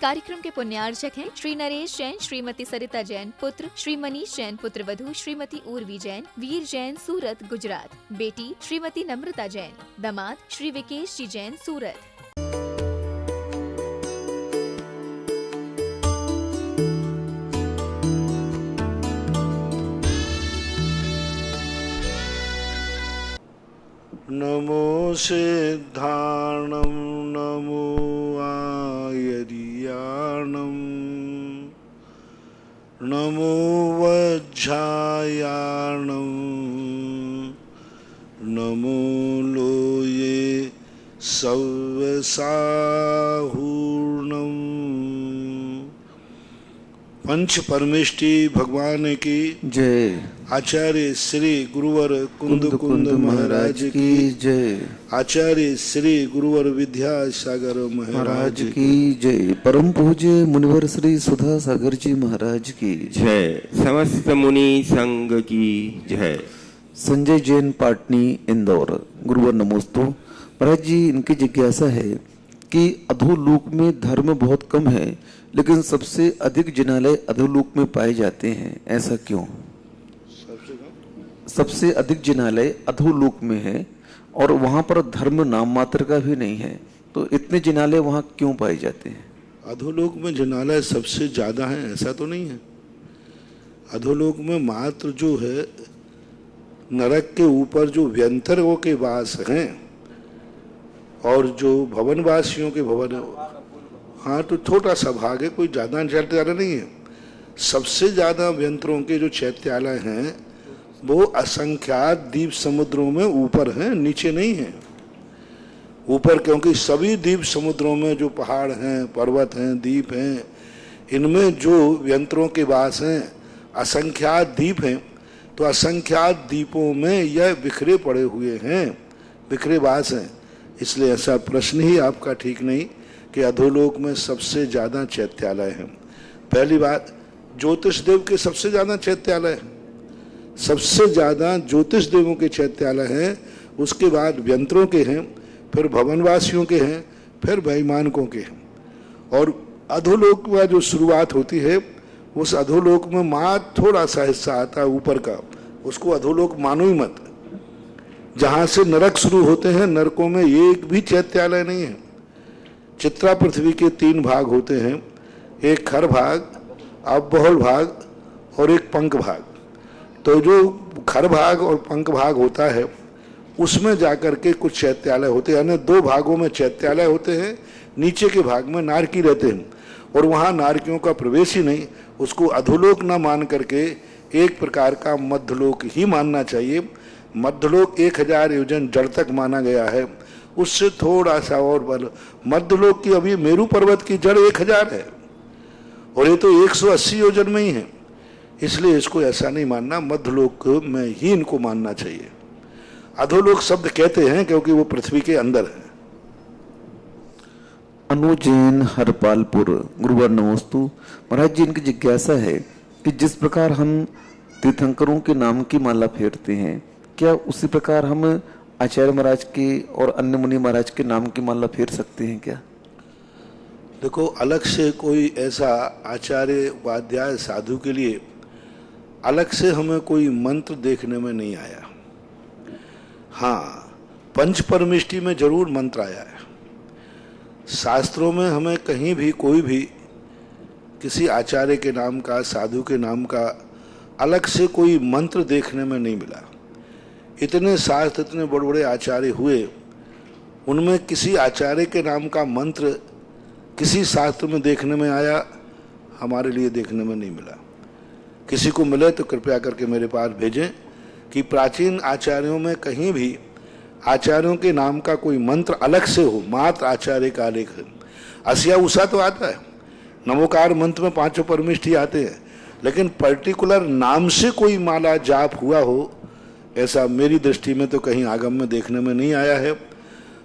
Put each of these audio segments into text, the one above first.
कार्यक्रम के पुण्यार्चक हैं श्री नरेश जैन, श्रीमती सरिता जैन पुत्र, श्री मनीष जैन पुत्र वधू, श्रीमती उर्वी जैन, वीर जैन सूरत गुजरात, बेटी श्रीमती नम्रता जैन, दामाद श्री विकेश जी जैन सूरत। नमो सिद्धार्णं नमो आयर्याणं नमो वज्रायाणं नमो लोये सव्यसाहूर्णं। पंच परमेष्टि भगवान की जय। आचार्य श्री गुरुवर कुंद महाराज की जय। आचार्य श्री गुरुवर विद्यासागर महाराज की जय। परम पूज्य मुनिवर श्री सुधा सागर जी महाराज की जय। समस्त मुनि संघ की जय। संजय जैन पाटनी इंदौर। गुरुवर नमोस्तु। महाराज जी, इनकी जिज्ञासा है कि अधोलोक में धर्म बहुत कम है, लेकिन सबसे अधिक जिनालय अधोलोक में पाए जाते हैं, ऐसा क्यों? सबसे अधिक जिनालय अधोलोक में है और वहां पर धर्म नाम मात्र का भी नहीं है, तो इतने जिनालय वहां क्यों पाए जाते हैं? अधोलोक में जिनालय सबसे ज्यादा है ऐसा तो नहीं है। अधोलोक में मात्र जो है नरक के ऊपर जो व्यंतरों के वास हैं और जो भवनवासियों के भवन, हाँ तो छोटा सा भाग है, कोई ज्यादा चैत्यालय नहीं है। सबसे ज्यादा व्यंतरों के जो चैत्यालय हैं वो असंख्यात द्वीप समुद्रों में ऊपर हैं, नीचे नहीं है। ऊपर क्योंकि सभी द्वीप समुद्रों में जो पहाड़ हैं, पर्वत हैं, द्वीप हैं, इनमें जो व्यंतरों के वास हैं, असंख्यात द्वीप हैं, तो असंख्यात द्वीपों में यह बिखरे पड़े हुए हैं, बिखरे वास हैं। इसलिए ऐसा प्रश्न ही आपका ठीक नहीं कि अधोलोक में सबसे ज्यादा चैत्यालय है। पहली बात, ज्योतिष देव के सबसे ज्यादा चैत्यालय है, सबसे ज्यादा ज्योतिष देवों के चैत्यालय हैं, उसके बाद व्यंतरों के हैं, फिर भवनवासियों के हैं, फिर वैमानिकों के हैं। और अधोलोक में जो शुरुआत होती है, उस अधोलोक में मात्र थोड़ा सा हिस्सा आता है ऊपर का, उसको अधोलोक मानो ही मत। जहां से नरक शुरू होते हैं, नरकों में एक भी चैत्यालय नहीं है। चित्रा पृथ्वी के 3 भाग होते हैं, एक खर भाग, अवबहुल भाग और एक पंख भाग। तो जो खर भाग और पंख भाग होता है उसमें जाकर के कुछ चैत्यालय होते हैं, यानी 2 भागों में चैत्यालय होते हैं, नीचे के भाग में नारकी रहते हैं और वहाँ नारकियों का प्रवेश ही नहीं। उसको अधोलोक न मान करके एक प्रकार का मध्यलोक ही मानना चाहिए। मध्यलोक 1000 योजन जड़ तक माना गया है, उससे थोड़ा सा और बल। मध्यलोक की अभी मेरू पर्वत की जड़ 1000 है और ये तो 180 योजन में ही है, इसलिए इसको ऐसा नहीं मानना, मध्यलोक में ही इनको मानना चाहिए। अधोलोक शब्द कहते हैं क्योंकि वो पृथ्वी के अंदर है। अनुजैन हरपालपुर। गुरुवर नमोस्तु। महाराज जी, इनकी जिज्ञासा है कि जिस प्रकार हम तीर्थंकरों के नाम की माला फेरते हैं, क्या उसी प्रकार हम आचार्य महाराज के और अन्य मुनि महाराज के नाम की माला फेर सकते हैं क्या? देखो, अलग से कोई ऐसा आचार्य उपाध्याय साधु के लिए अलग से हमें कोई मंत्र देखने में नहीं आया। हाँ, पंच परमेष्टि में जरूर मंत्र आया है। शास्त्रों में हमें कहीं भी कोई भी किसी आचार्य के नाम का, साधु के नाम का अलग से कोई मंत्र देखने में नहीं मिला। इतने शास्त्र, इतने बड़े बड़े आचार्य हुए, उनमें किसी आचार्य के नाम का मंत्र किसी शास्त्र में देखने में आया, हमारे लिए देखने में नहीं मिला। किसी को मिले तो कृपया करके मेरे पास भेजें कि प्राचीन आचार्यों में कहीं भी आचार्यों के नाम का कोई मंत्र अलग से हो, मात्र आचार्य का लेख। अस्या उषा तो आता है, नमोकार मंत्र में 5 परमेष्टि आते हैं, लेकिन पर्टिकुलर नाम से कोई माला जाप हुआ हो, ऐसा मेरी दृष्टि में तो कहीं आगम में देखने में नहीं आया है।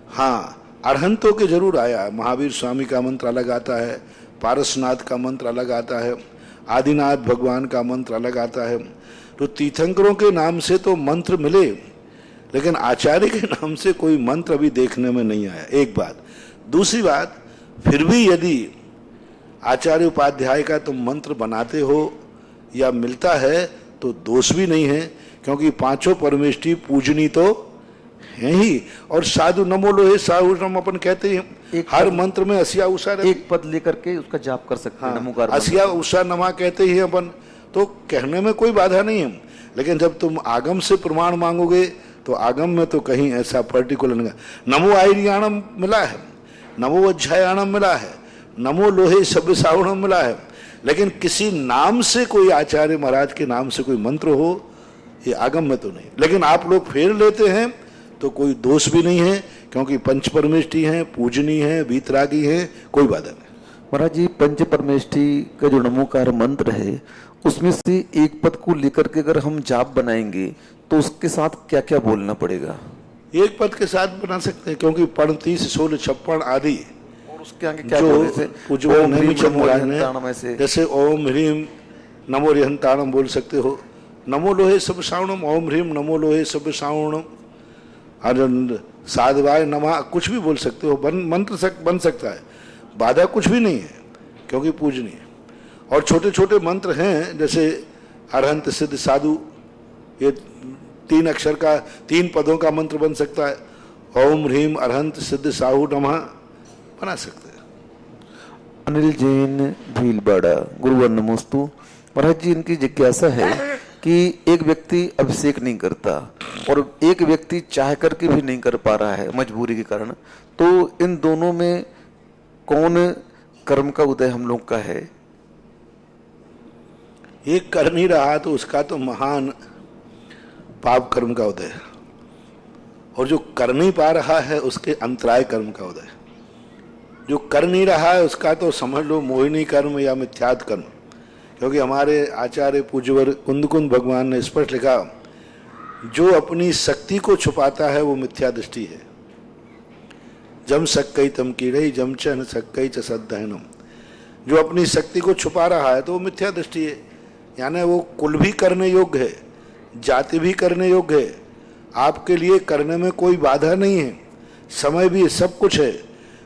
हाँ, अरहंतों के जरूर आया है। महावीर स्वामी का मंत्र अलग आता है, पारसनाथ का मंत्र अलग आता है, आदिनाथ भगवान का मंत्र अलग आता है। तो तीर्थंकरों के नाम से तो मंत्र मिले, लेकिन आचार्य के नाम से कोई मंत्र अभी देखने में नहीं आया, एक बात। दूसरी बात, फिर भी यदि आचार्य उपाध्याय का तुम मंत्र बनाते हो या मिलता है तो दोष भी नहीं है, क्योंकि पांचों परमेष्ठी पूजनी तो हैं ही। और साधु नमो लोहे साहु नम अपन कहते हैं, हर मंत्र में असिया उषा रहती, एक पद लेकर के उसका जाप कर सकते हैं। नमोकार असिया उषा नमा कहते ही अपन, तो कहने में कोई बाधा नहीं है। लेकिन जब तुम आगम से प्रमाण मांगोगे तो आगम में तो कहीं ऐसा पर्टिकुलर नहीं। नमो आयरियाणम मिला है, नमो अध्यायाणम मिला है, नमो लोहे शब्द सावणम मिला है, लेकिन किसी नाम से कोई आचार्य महाराज के नाम से कोई मंत्र हो ये आगम में तो नहीं। लेकिन आप लोग फेर लेते हैं तो कोई दोष भी नहीं है, क्योंकि पंच परमेष्ठी हैं, पूजनी हैं, वीतरागी हैं, कोई बाधा नहीं। महाराज जी, पंच परमेष्ठी का जो नमोकार मंत्र है उसमें से एक पद को लेकर के अगर हम जाप बनाएंगे तो उसके साथ क्या क्या बोलना पड़ेगा? एक पद के साथ बना सकते हैं, क्योंकि 35, 16, 56 आदि और उसके आगे क्या जो बोले? पूज्य नेमिचंद महाराज ने, जैसे ओम ह्रीम नमो रिहंताणम बोल सकते हो, नमो लोहे सब सावणम, ओम ह्रीम नमो लोहे सब सावणम, और साधवाय नमः कुछ भी बोल सकते हो, मंत्र बन सकता है, बाधा कुछ भी नहीं है, क्योंकि पूजनीय। और छोटे छोटे मंत्र हैं, जैसे अरहंत सिद्ध साधु, ये 3 अक्षर का 3 पदों का मंत्र बन सकता है। ओम ह्रीम अरहंत सिद्ध साहु नमः बना सकते हैं। अनिल जैन भीलवाड़ा, गुरुवर नमोस्तु। महाराज जी, इनकी जिज्ञासा है कि एक व्यक्ति अभिषेक नहीं करता और एक व्यक्ति चाह करके भी नहीं कर पा रहा है मजबूरी के कारण, तो इन दोनों में कौन कर्म का उदय हम लोग का है? एक कर नहीं रहा तो उसका तो महान पाप कर्म का उदय है, और जो कर नहीं पा रहा है उसके अंतराय कर्म का उदय है। जो कर नहीं रहा है उसका तो समझ लो मोहिनी कर्म या मिथ्यात कर्म, क्योंकि हमारे आचार्य पूज्यवर कुंद भगवान ने स्पष्ट लिखा, जो अपनी शक्ति को छुपाता है वो मिथ्या दृष्टि है। जम सक्कई तम कीड़ई जम च न सक्कई च सद्दहनम, जो अपनी शक्ति को छुपा रहा है तो वो मिथ्या दृष्टि है। यानी वो कुल भी करने योग्य है, जाति भी करने योग्य है, आपके लिए करने में कोई बाधा नहीं है, समय भी सब कुछ है,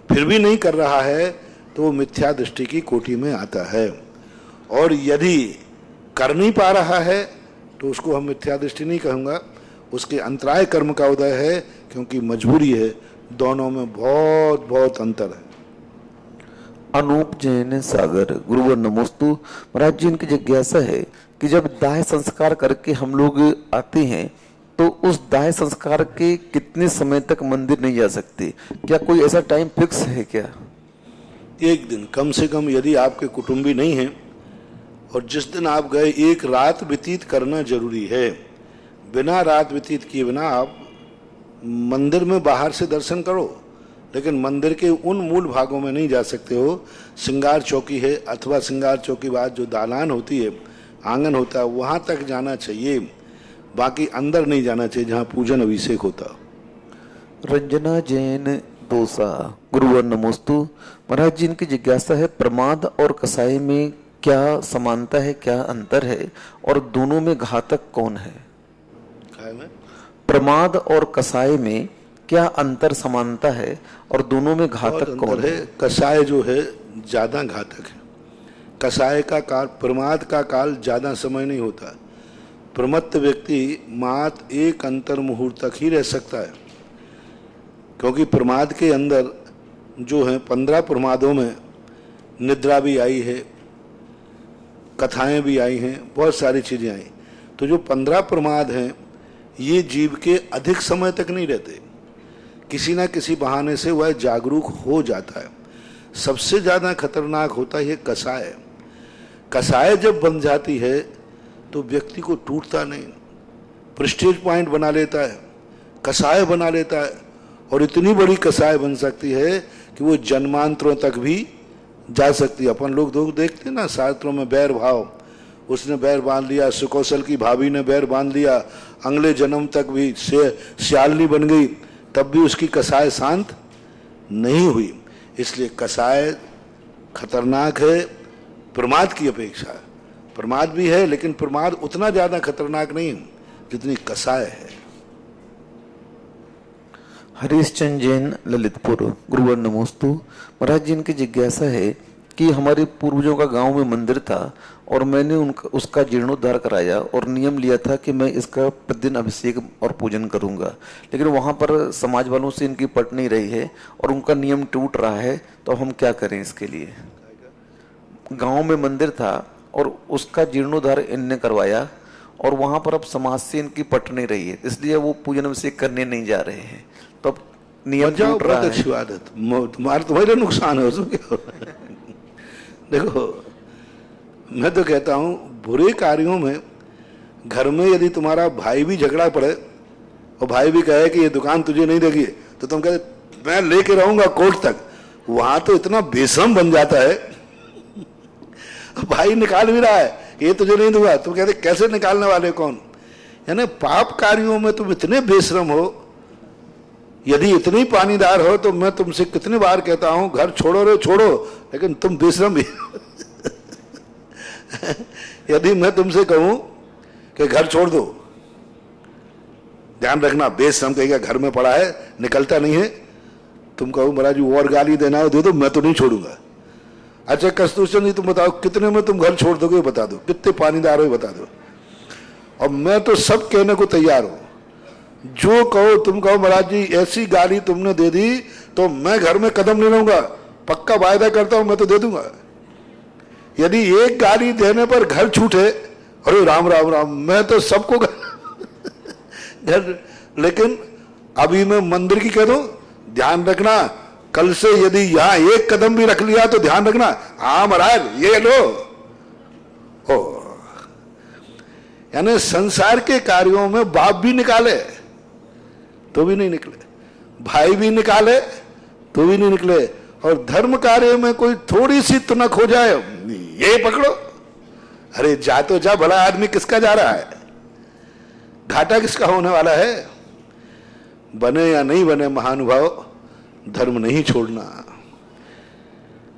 फिर भी नहीं कर रहा है तो वो मिथ्या दृष्टि की कोटि में आता है। और यदि कर नहीं पा रहा है तो उसको हम मिथ्या दृष्टि नहीं कहूँगा, उसके अंतराय कर्म का उदय है, क्योंकि मजबूरी है। दोनों में बहुत बहुत अंतर है। अनूप जैन सागर, गुरुवर नमोस्तु। महाराज जी, इनकी जिज्ञासा है कि जब दाह संस्कार करके हम लोग आते हैं तो उस दाह संस्कार के कितने समय तक मंदिर नहीं जा सकते? क्या कोई ऐसा टाइम फिक्स है क्या? एक दिन कम से कम, यदि आपके कुटुंबी नहीं हैं, और जिस दिन आप गए एक रात व्यतीत करना जरूरी है। बिना रात व्यतीत किए बिना आप मंदिर में बाहर से दर्शन करो, लेकिन मंदिर के उन मूल भागों में नहीं जा सकते हो। श्रृंगार चौकी है, अथवा श्रृंगार चौकी बाद जो दालान होती है, आंगन होता है, वहां तक जाना चाहिए, बाकी अंदर नहीं जाना चाहिए जहां पूजन अभिषेक होता। रंजना जैन दोसा, गुरुवर नमोस्तु। महाराज जी, इनकी जिज्ञासा है, प्रमाद और कसाई में क्या समानता है, क्या अंतर है, और दोनों में घातक कौन है? प्रमाद और कसाई में क्या अंतर समानता है और दोनों में घातक कौन है? कसाय जो है ज्यादा घातक है। कसाय का काल, प्रमाद का काल ज्यादा समय नहीं होता। प्रमत्त व्यक्ति मात्र एक अंतर मुहूर्त तक ही रह सकता है, क्योंकि प्रमाद के अंदर जो है 15 प्रमादों में निद्रा भी आई है, कथाएं भी आई हैं, बहुत सारी चीजें आई। तो जो 15 प्रमाद हैं ये जीव के अधिक समय तक नहीं रहते, किसी ना किसी बहाने से वह जागरूक हो जाता है। सबसे ज्यादा खतरनाक होता है कसाय। कसाय जब बन जाती है तो व्यक्ति को टूटता नहीं, प्रेस्टीज पॉइंट बना लेता है, कसाय बना लेता है, और इतनी बड़ी कसाय बन सकती है कि वो जन्मांतरों तक भी जा सकती है। अपन लोग देखते ना शास्त्रों में बैर भाव, उसने बैर बांध लिया, सुकौशल की भाभी ने बैर बांध लिया, अगले जन्म तक भी श्यालनी बन गई, तब भी उसकी कसाय शांत नहीं हुई। इसलिए कसाय खतरनाक है प्रमाद की अपेक्षा। प्रमाद भी है, लेकिन प्रमाद उतना ज्यादा खतरनाक नहीं जितनी कसाय है। हरीश चंद जैन, ललितपुर, गुरुवर नमोस्तु। महाराज जी, इनकी जिज्ञासा है कि हमारे पूर्वजों का गांव में मंदिर था और मैंने उसका जीर्णोद्धार कराया और नियम लिया था कि मैं इसका प्रतिदिन अभिषेक और पूजन करूंगा, लेकिन वहां पर समाज वालों से इनकी पट नहीं रही है और उनका नियम टूट रहा है। तो हम क्या करें इसके लिए? गांव में मंदिर था और उसका जीर्णोद्धार इनने करवाया और वहां पर अब समाज से इनकी पट नहीं रही है, इसलिए वो पूजन अभिषेक करने नहीं जा रहे हैं। तो अब नियम टूट रहा है। अच्छी बात है, तुम्हारे नुकसान है उसमें क्या हो? देखो, मैं तो कहता हूं बुरे कार्यों में, घर में यदि तुम्हारा भाई भी झगड़ा पड़े और भाई भी कहे कि ये दुकान तुझे नहीं देगी, तो तुम कहते मैं लेके रहूंगा कोर्ट तक, वहां तो इतना बेशरम बन जाता है। भाई निकाल भी रहा है कि ये तुझे नहीं दूंगा, तुम कहते कैसे निकालने वाले कौन? यानी पाप कार्यों में तुम इतने बेशरम हो। यदि इतनी पानीदार हो तो मैं तुमसे कितनी बार कहता हूं घर छोड़ो रे छोड़ो, लेकिन तुम बेशरम भी। यदि मैं तुमसे कहूं कि घर छोड़ दो, ध्यान रखना बेशरम कहेगा घर में पड़ा है निकलता नहीं है, तुम कहो महाराज और गाली देना है दे दो, मैं तो नहीं छोड़ूंगा। अच्छा कस्तूर चंद जी तुम बताओ कितने में तुम घर छोड़ दोगे, बता दो, कितने पानीदार हो बता दो। और मैं तो सब कहने को तैयार हूं, जो कहो तुम कहो महाराज जी ऐसी गाली तुमने दे दी तो मैं घर में कदम नहीं लूंगा, पक्का वायदा करता हूं मैं तो दे दूंगा। यदि एक गाली देने पर घर छूटे, अरे राम राम राम, मैं तो सबको घर। लेकिन अभी मैं मंदिर की कह दूं, ध्यान रखना कल से यदि यहां एक कदम भी रख लिया तो ध्यान रखना, हाँ महाराज ये लो हो। यानी संसार के कार्यों में बाप भी निकाले तो भी नहीं निकले, भाई भी निकाले तो भी नहीं निकले, और धर्म कार्य में कोई थोड़ी सी तुनक हो जाए ये पकड़ो, अरे जा तो जा, भला आदमी किसका जा रहा है, घाटा किसका होने वाला है। बने या नहीं बने महानुभाव, धर्म नहीं छोड़ना।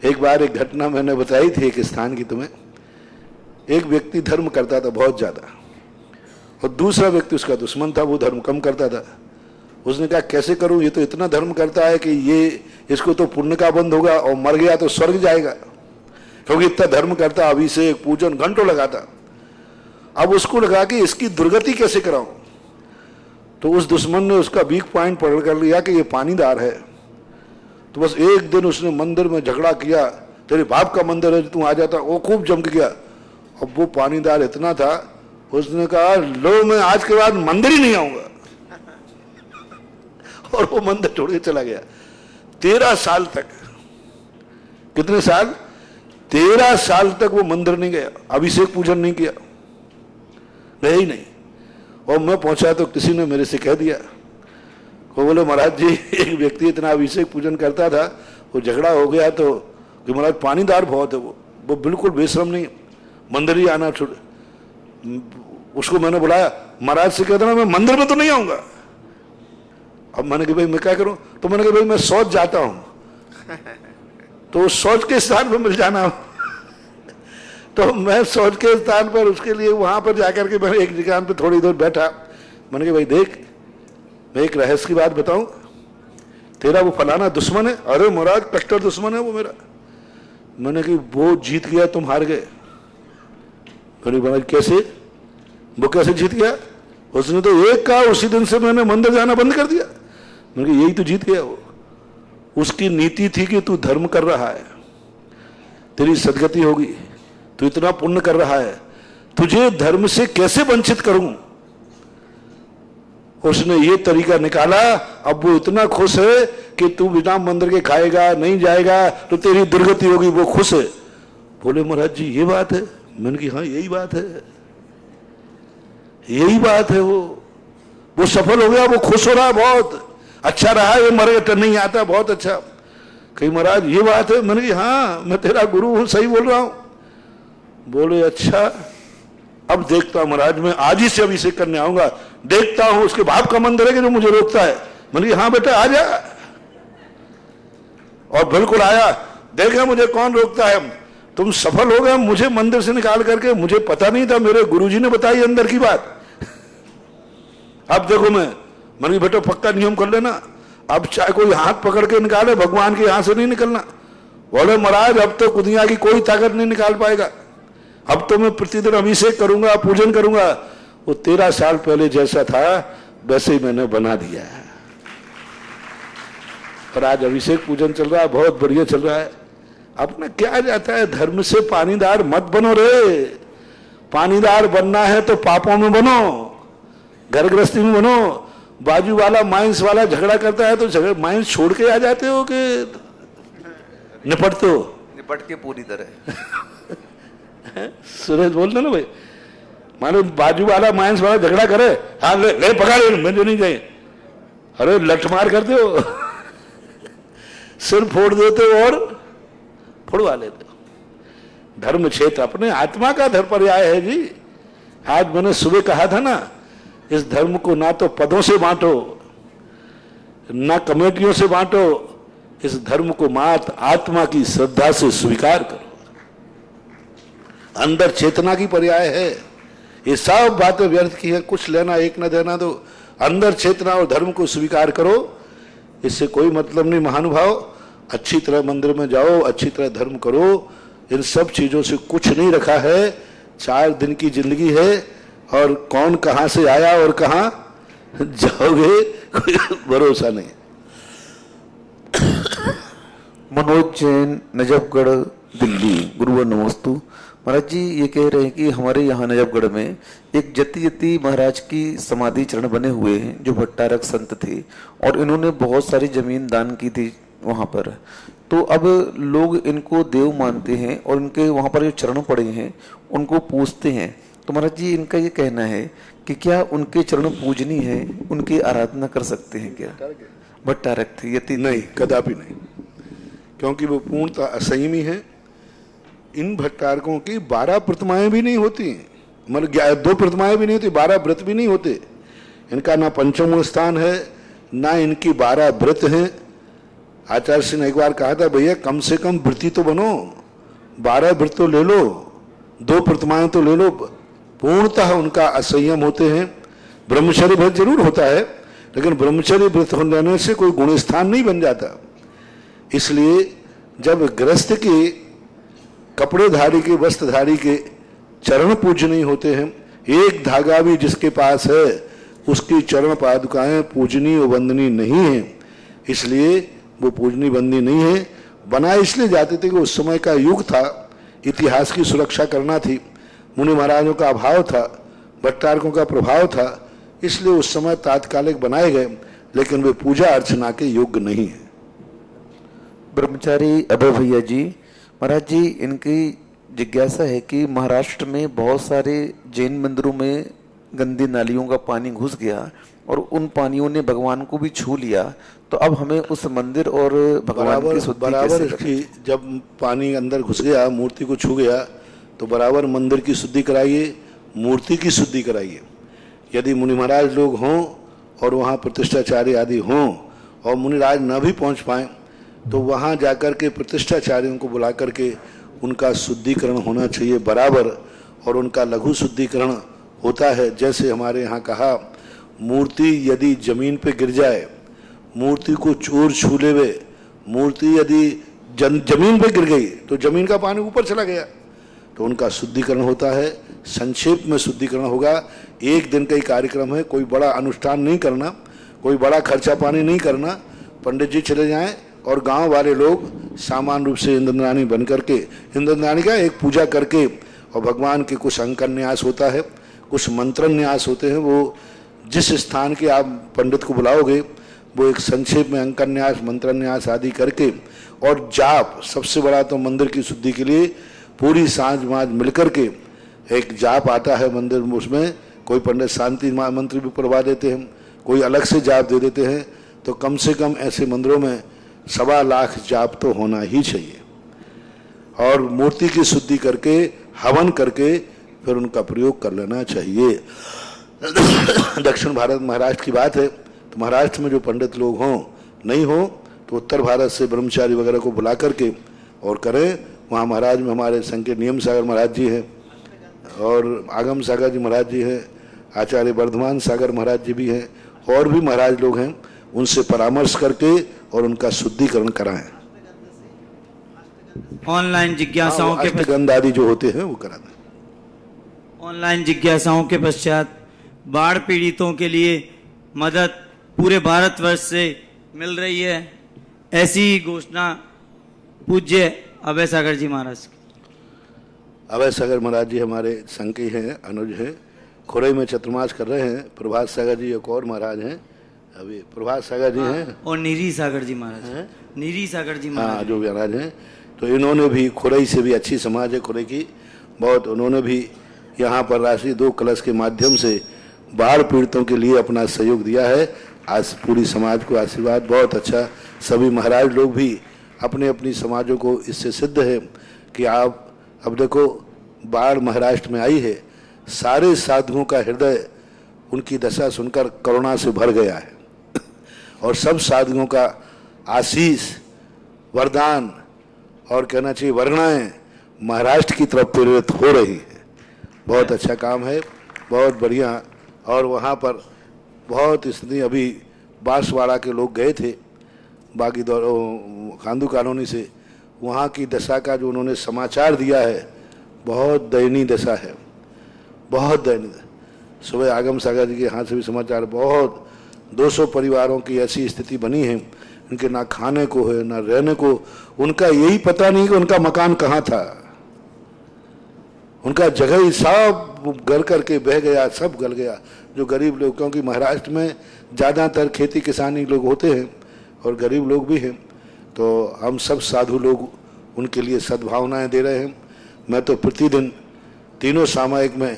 एक बार एक घटना मैंने बताई थी एक स्थान की तुम्हें। एक व्यक्ति धर्म करता था बहुत ज्यादा और दूसरा व्यक्ति उसका दुश्मन था, वो धर्म कम करता था। उसने कहा कैसे करूं, ये तो इतना धर्म करता है कि ये इसको तो पुण्य का बंद होगा और मर गया तो स्वर्ग जाएगा, क्योंकि इतना धर्म करता, अभिषेक पूजन घंटों लगाता। अब उसको लगा कि इसकी दुर्गति कैसे कराऊं, तो उस दुश्मन ने उसका वीक पॉइंट पकड़ कर लिया कि ये पानीदार है। तो बस एक दिन उसने मंदिर में झगड़ा किया, तेरे बाप का मंदिर है तू आ जाता, वो खूब चमक गया। अब वो पानीदार इतना था, उसने कहा लो मैं आज के बाद मंदिर ही नहीं आऊंगा, और वो मंदिर छोड़ के चला गया। 13 साल तक, कितने साल? 13 साल तक वो मंदिर नहीं गया, अभिषेक पूजन नहीं किया, गया ही नहीं। और मैं पहुंचा तो किसी ने मेरे से कह दिया, वो बोले महाराज जी एक व्यक्ति इतना अभिषेक पूजन करता था, वो झगड़ा हो गया तो कि महाराज पानीदार बहुत है, वो बिल्कुल बेशरम नहीं, मंदिर ही आना छोड़। उसको मैंने बुलाया, महाराज से कहता ना मैं मंदिर में तो नहीं आऊंगा। अब मैंने कहा भाई मैं क्या करूं, तो मैंने कहा भाई मैं शौच जाता हूं, तो उस शौच के स्थान पर मिल जाना। तो मैं शौच के स्थान पर उसके लिए वहां पर जाकर के मैंने एक जगह पे थोड़ी देर बैठा। मैंने कहा भाई देख मैं एक रहस्य की बात बताऊं, तेरा वो फलाना दुश्मन है, अरे महाराज कट्टर दुश्मन है वो मेरा। मैंने कहा वो जीत गया तुम हार गए। महाराज कैसे, वो कैसे जीत गया? उसने तो एक कहा, उसी दिन से मैंने मंदिर जाना बंद कर दिया। मैंने कहा यही तो जीत गया वो, उसकी नीति थी कि तू धर्म कर रहा है, तेरी सदगति होगी, तू इतना पुण्य कर रहा है, तुझे धर्म से कैसे वंचित करूं। उसने ये तरीका निकाला। अब वो इतना खुश है कि तू बिना मंदिर के खाएगा नहीं जाएगा तो तेरी दुर्गति होगी, वो खुश है। बोले महाराज जी ये बात है? मैंने कहा हाँ यही बात है, यही बात है। वो सफल हो गया, वो खुश हो रहा, बहुत अच्छा रहा, ये मरे नहीं आता, बहुत अच्छा। कहीं महाराज ये बात है? मैंने कहा हाँ मैं तेरा गुरु हूं, सही बोल रहा हूं। बोले अच्छा अब देखता हूं महाराज, मैं आज ही से अभिषेक करने आऊंगा, देखता हूं उसके बाप का मंदिर है कि जो मुझे रोकता है। मैंने कहा हाँ बेटा आ जा, और बिल्कुल आया। देखा मुझे कौन रोकता है, तुम सफल हो गए मुझे मंदिर से निकाल करके। मुझे पता नहीं था, मेरे गुरुजी ने बताई अंदर की बात। अब देखो मैंने बेटा पक्का नियम कर लेना, अब चाहे कोई हाथ पकड़ के निकाले, भगवान के यहां से नहीं निकलना। बोले महाराज अब तो दुनिया की कोई ताकत नहीं निकाल पाएगा, अब तो मैं प्रतिदिन अभिषेक करूंगा, पूजन करूंगा। वो 13 साल पहले जैसा था वैसे ही मैंने बना दिया है। और आज अभिषेक पूजन चल रहा है, बहुत बढ़िया चल रहा है। अपना क्या जाता है, धर्म से पानीदार मत बनो रे। पानीदार बनना है तो पापों में बनो, घर गृहस्थी में बनो। बाजू वाला माइंस वाला झगड़ा करता है तो झगड़ा माइंस छोड़ के आ जाते हो कि निपटते हो? निपट के पूरी तरह। सुरेश बोलते ना भाई, मानो बाजू वाला माइंस वाला झगड़ा करे, हाँ ले पकड़, मुझे नहीं चाहिए, अरे लठमार करते हो, सिर फोड़ देते हो और फोड़वा लेते हो। धर्म क्षेत्र अपने आत्मा का धर्म पर्याय है जी। आज मैंने सुबह कहा था ना, इस धर्म को ना तो पदों से बांटो, ना कमेटियों से बांटो, इस धर्म को मात आत्मा की श्रद्धा से स्वीकार करो। अंदर चेतना की पर्याय है। ये सब बातें व्यर्थ की है, कुछ लेना एक न देना दो। अंदर चेतना और धर्म को स्वीकार करो, इससे कोई मतलब नहीं। महानुभाव, अच्छी तरह मंदिर में जाओ, अच्छी तरह धर्म करो, इन सब चीजों से कुछ नहीं रखा है। 4 दिन की जिंदगी है और कौन कहां से आया और कहां जाओगे कोई भरोसा नहीं। मनोज जैन, नजफगढ़, दिल्ली। गुरुवर नमोस्तु। महाराज जी ये कह रहे हैं कि हमारे यहाँ नजफगढ़ में एक जति जति महाराज की समाधि चरण बने हुए हैं जो भट्टारक संत थे, और इन्होंने बहुत सारी जमीन दान की थी वहां पर। तो अब लोग इनको देव मानते हैं और इनके वहां पर जो चरण पड़े हैं उनको पूजते हैं। तो महाराज जी इनका ये कहना है कि क्या उनके चरण पूजनीय है, उनकी आराधना कर सकते हैं क्या? भट्टारक थे, यति नहीं, कदापि नहीं, क्योंकि वो पूर्णतः असंयमी है। इन भट्टारकों की 12 प्रतिमाएं भी नहीं होती, मतलब 2 प्रतिमाएं भी नहीं होती, 12 व्रत भी नहीं होते। इनका ना पंचम स्थान है, ना इनकी 12 व्रत हैं। आचार्य सिंह ने एक बार कहा था, भैया कम से कम व्रती तो बनो, 12 व्रत तो ले लो, 2 प्रतिमाएं तो ले लो। पूर्णतः उनका असंयम होते हैं। ब्रह्मचर्य व्रत जरूर होता है, लेकिन ब्रह्मचर्य व्रत होने से कोई गुण स्थान नहीं बन जाता। इसलिए जब गृहस्थ के कपड़ेधारी के वस्त्रधारी के चरण पूजनीय होते हैं, एक धागा भी जिसके पास है उसकी चरण पादुकाएं पूजनीय वंदनीय नहीं है, इसलिए वो पूजनीय वंदनीय नहीं है। बनाए इसलिए जाते थे कि उस समय का युग था, इतिहास की सुरक्षा करना थी, मुनि महाराजों का अभाव था, भट्टारकों का प्रभाव था, इसलिए उस समय तात्कालिक बनाए गए, लेकिन वे पूजा अर्चना के योग्य नहीं है। ब्रह्मचारी अभय भैया जी, महाराज जी इनकी जिज्ञासा है कि महाराष्ट्र में बहुत सारे जैन मंदिरों में गंदी नालियों का पानी घुस गया और उन पानियों ने भगवान को भी छू लिया, तो अब हमें उस मंदिर और भगवान की शुद्धि बराबर कैसे इसकी, जब पानी अंदर घुस गया, मूर्ति को छू गया, तो बराबर मंदिर की शुद्धि कराइए, मूर्ति की शुद्धि कराइए। यदि मुनि महाराज लोग हों और वहाँ प्रतिष्ठाचार्य आदि हों और मुनिराज न भी पहुँच पाए, तो वहाँ जाकर के प्रतिष्ठाचार्यों को बुला करके उनका शुद्धिकरण होना चाहिए बराबर, और उनका लघु शुद्धिकरण होता है। जैसे हमारे यहाँ कहा, मूर्ति यदि जमीन पे गिर जाए, मूर्ति को चोर छू लेवे, मूर्ति यदि जमीन पे गिर गई तो जमीन का पानी ऊपर चला गया, तो उनका शुद्धिकरण होता है। संक्षेप में शुद्धिकरण होगा। एक दिन का ही कार्यक्रम है, कोई बड़ा अनुष्ठान नहीं करना, कोई बड़ा खर्चा पानी नहीं करना। पंडित जी चले जाएं और गांव वाले लोग सामान्य रूप से इंद्रनानी बन करके, इंद्रनानी का एक पूजा करके, और भगवान के कुछ अंकन्यास होता है, कुछ मंत्रन्यास होते हैं। वो जिस स्थान के आप पंडित को बुलाओगे वो एक संक्षेप में अंकन्यास मंत्रन्यास आदि करके, और जाप, सबसे बड़ा तो मंदिर की शुद्धि के लिए पूरी सांझ माज मिलकर के एक जाप आता है मंदिर में, उसमें कोई पंडित शांति मंत्र भी पढ़वा देते हैं, कोई अलग से जाप दे देते हैं। तो कम से कम ऐसे मंदिरों में 1.25 लाख जाप तो होना ही चाहिए, और मूर्ति की शुद्धि करके हवन करके फिर उनका प्रयोग कर लेना चाहिए। दक्षिण भारत महाराष्ट्र की बात है, तो महाराष्ट्र में जो पंडित लोग हों, नहीं हो तो उत्तर भारत से ब्रह्मचारी वगैरह को बुला करके और करें। वहाँ महाराज में हमारे संकेत नियम सागर महाराज जी हैं, और आगम सागर जी महाराज जी हैं, आचार्य वर्धमान सागर महाराज जी भी हैं, और भी महाराज लोग हैं। उनसे परामर्श करके और उनका शुद्धिकरण कराएं। ऑनलाइन जिज्ञासाओं के अष्टगंध आदि जो होते हैं वो करा दें। ऑनलाइन जिज्ञासाओं के पश्चात बाढ़ पीड़ितों के लिए मदद पूरे भारतवर्ष से मिल रही है, ऐसी ही घोषणा पूज्य अभय सागर जी महाराज की। अभय सागर महाराज जी हमारे संघ के हैं, अनुज हैं, खुरई में चतुर्मास कर रहे हैं। प्रभात सागर जी एक और महाराज हैं, अभी प्रभात सागर जी हैं, और नीरी सागर जी महाराज, नीरी सागर जी हाँ महाराज जो महाराज हैं। तो इन्होंने भी खुरई से भी अच्छी समाज है खुरई की बहुत, उन्होंने भी यहाँ पर राशि 2 कलश के माध्यम से बाढ़ पीड़ितों के लिए अपना सहयोग दिया है। आज पूरी समाज को आशीर्वाद बहुत अच्छा, सभी महाराज लोग भी अपने अपनी समाजों को इससे सिद्ध है कि आप अब देखो बाढ़ महाराष्ट्र में आई है, सारे साधुओं का हृदय उनकी दशा सुनकर करुणा से भर गया है और सब साधुओं का आशीष वरदान और कहना चाहिए वरणाएं महाराष्ट्र की तरफ प्रेरित हो रही है। बहुत अच्छा काम है, बहुत बढ़िया। और वहाँ पर बहुत स्थिति, अभी बांसवाड़ा के लोग गए थे बागी खांदू कॉलोनी से, वहाँ की दशा का जो उन्होंने समाचार दिया है, बहुत दयनीय दशा है, बहुत दयनीय। सुबह आगम सागर जी के हाथ से भी समाचार, बहुत 200 परिवारों की ऐसी स्थिति बनी है, उनके ना खाने को है ना रहने को, उनका यही पता नहीं कि उनका मकान कहाँ था, उनका जगह ही सब गल करके बह गया, सब गल गया। जो गरीब लोग, क्योंकि महाराष्ट्र में ज़्यादातर खेती किसानी लोग होते हैं और गरीब लोग भी हैं, तो हम सब साधु लोग उनके लिए सद्भावनाएं दे रहे हैं। मैं तो प्रतिदिन तीनों सामायिक में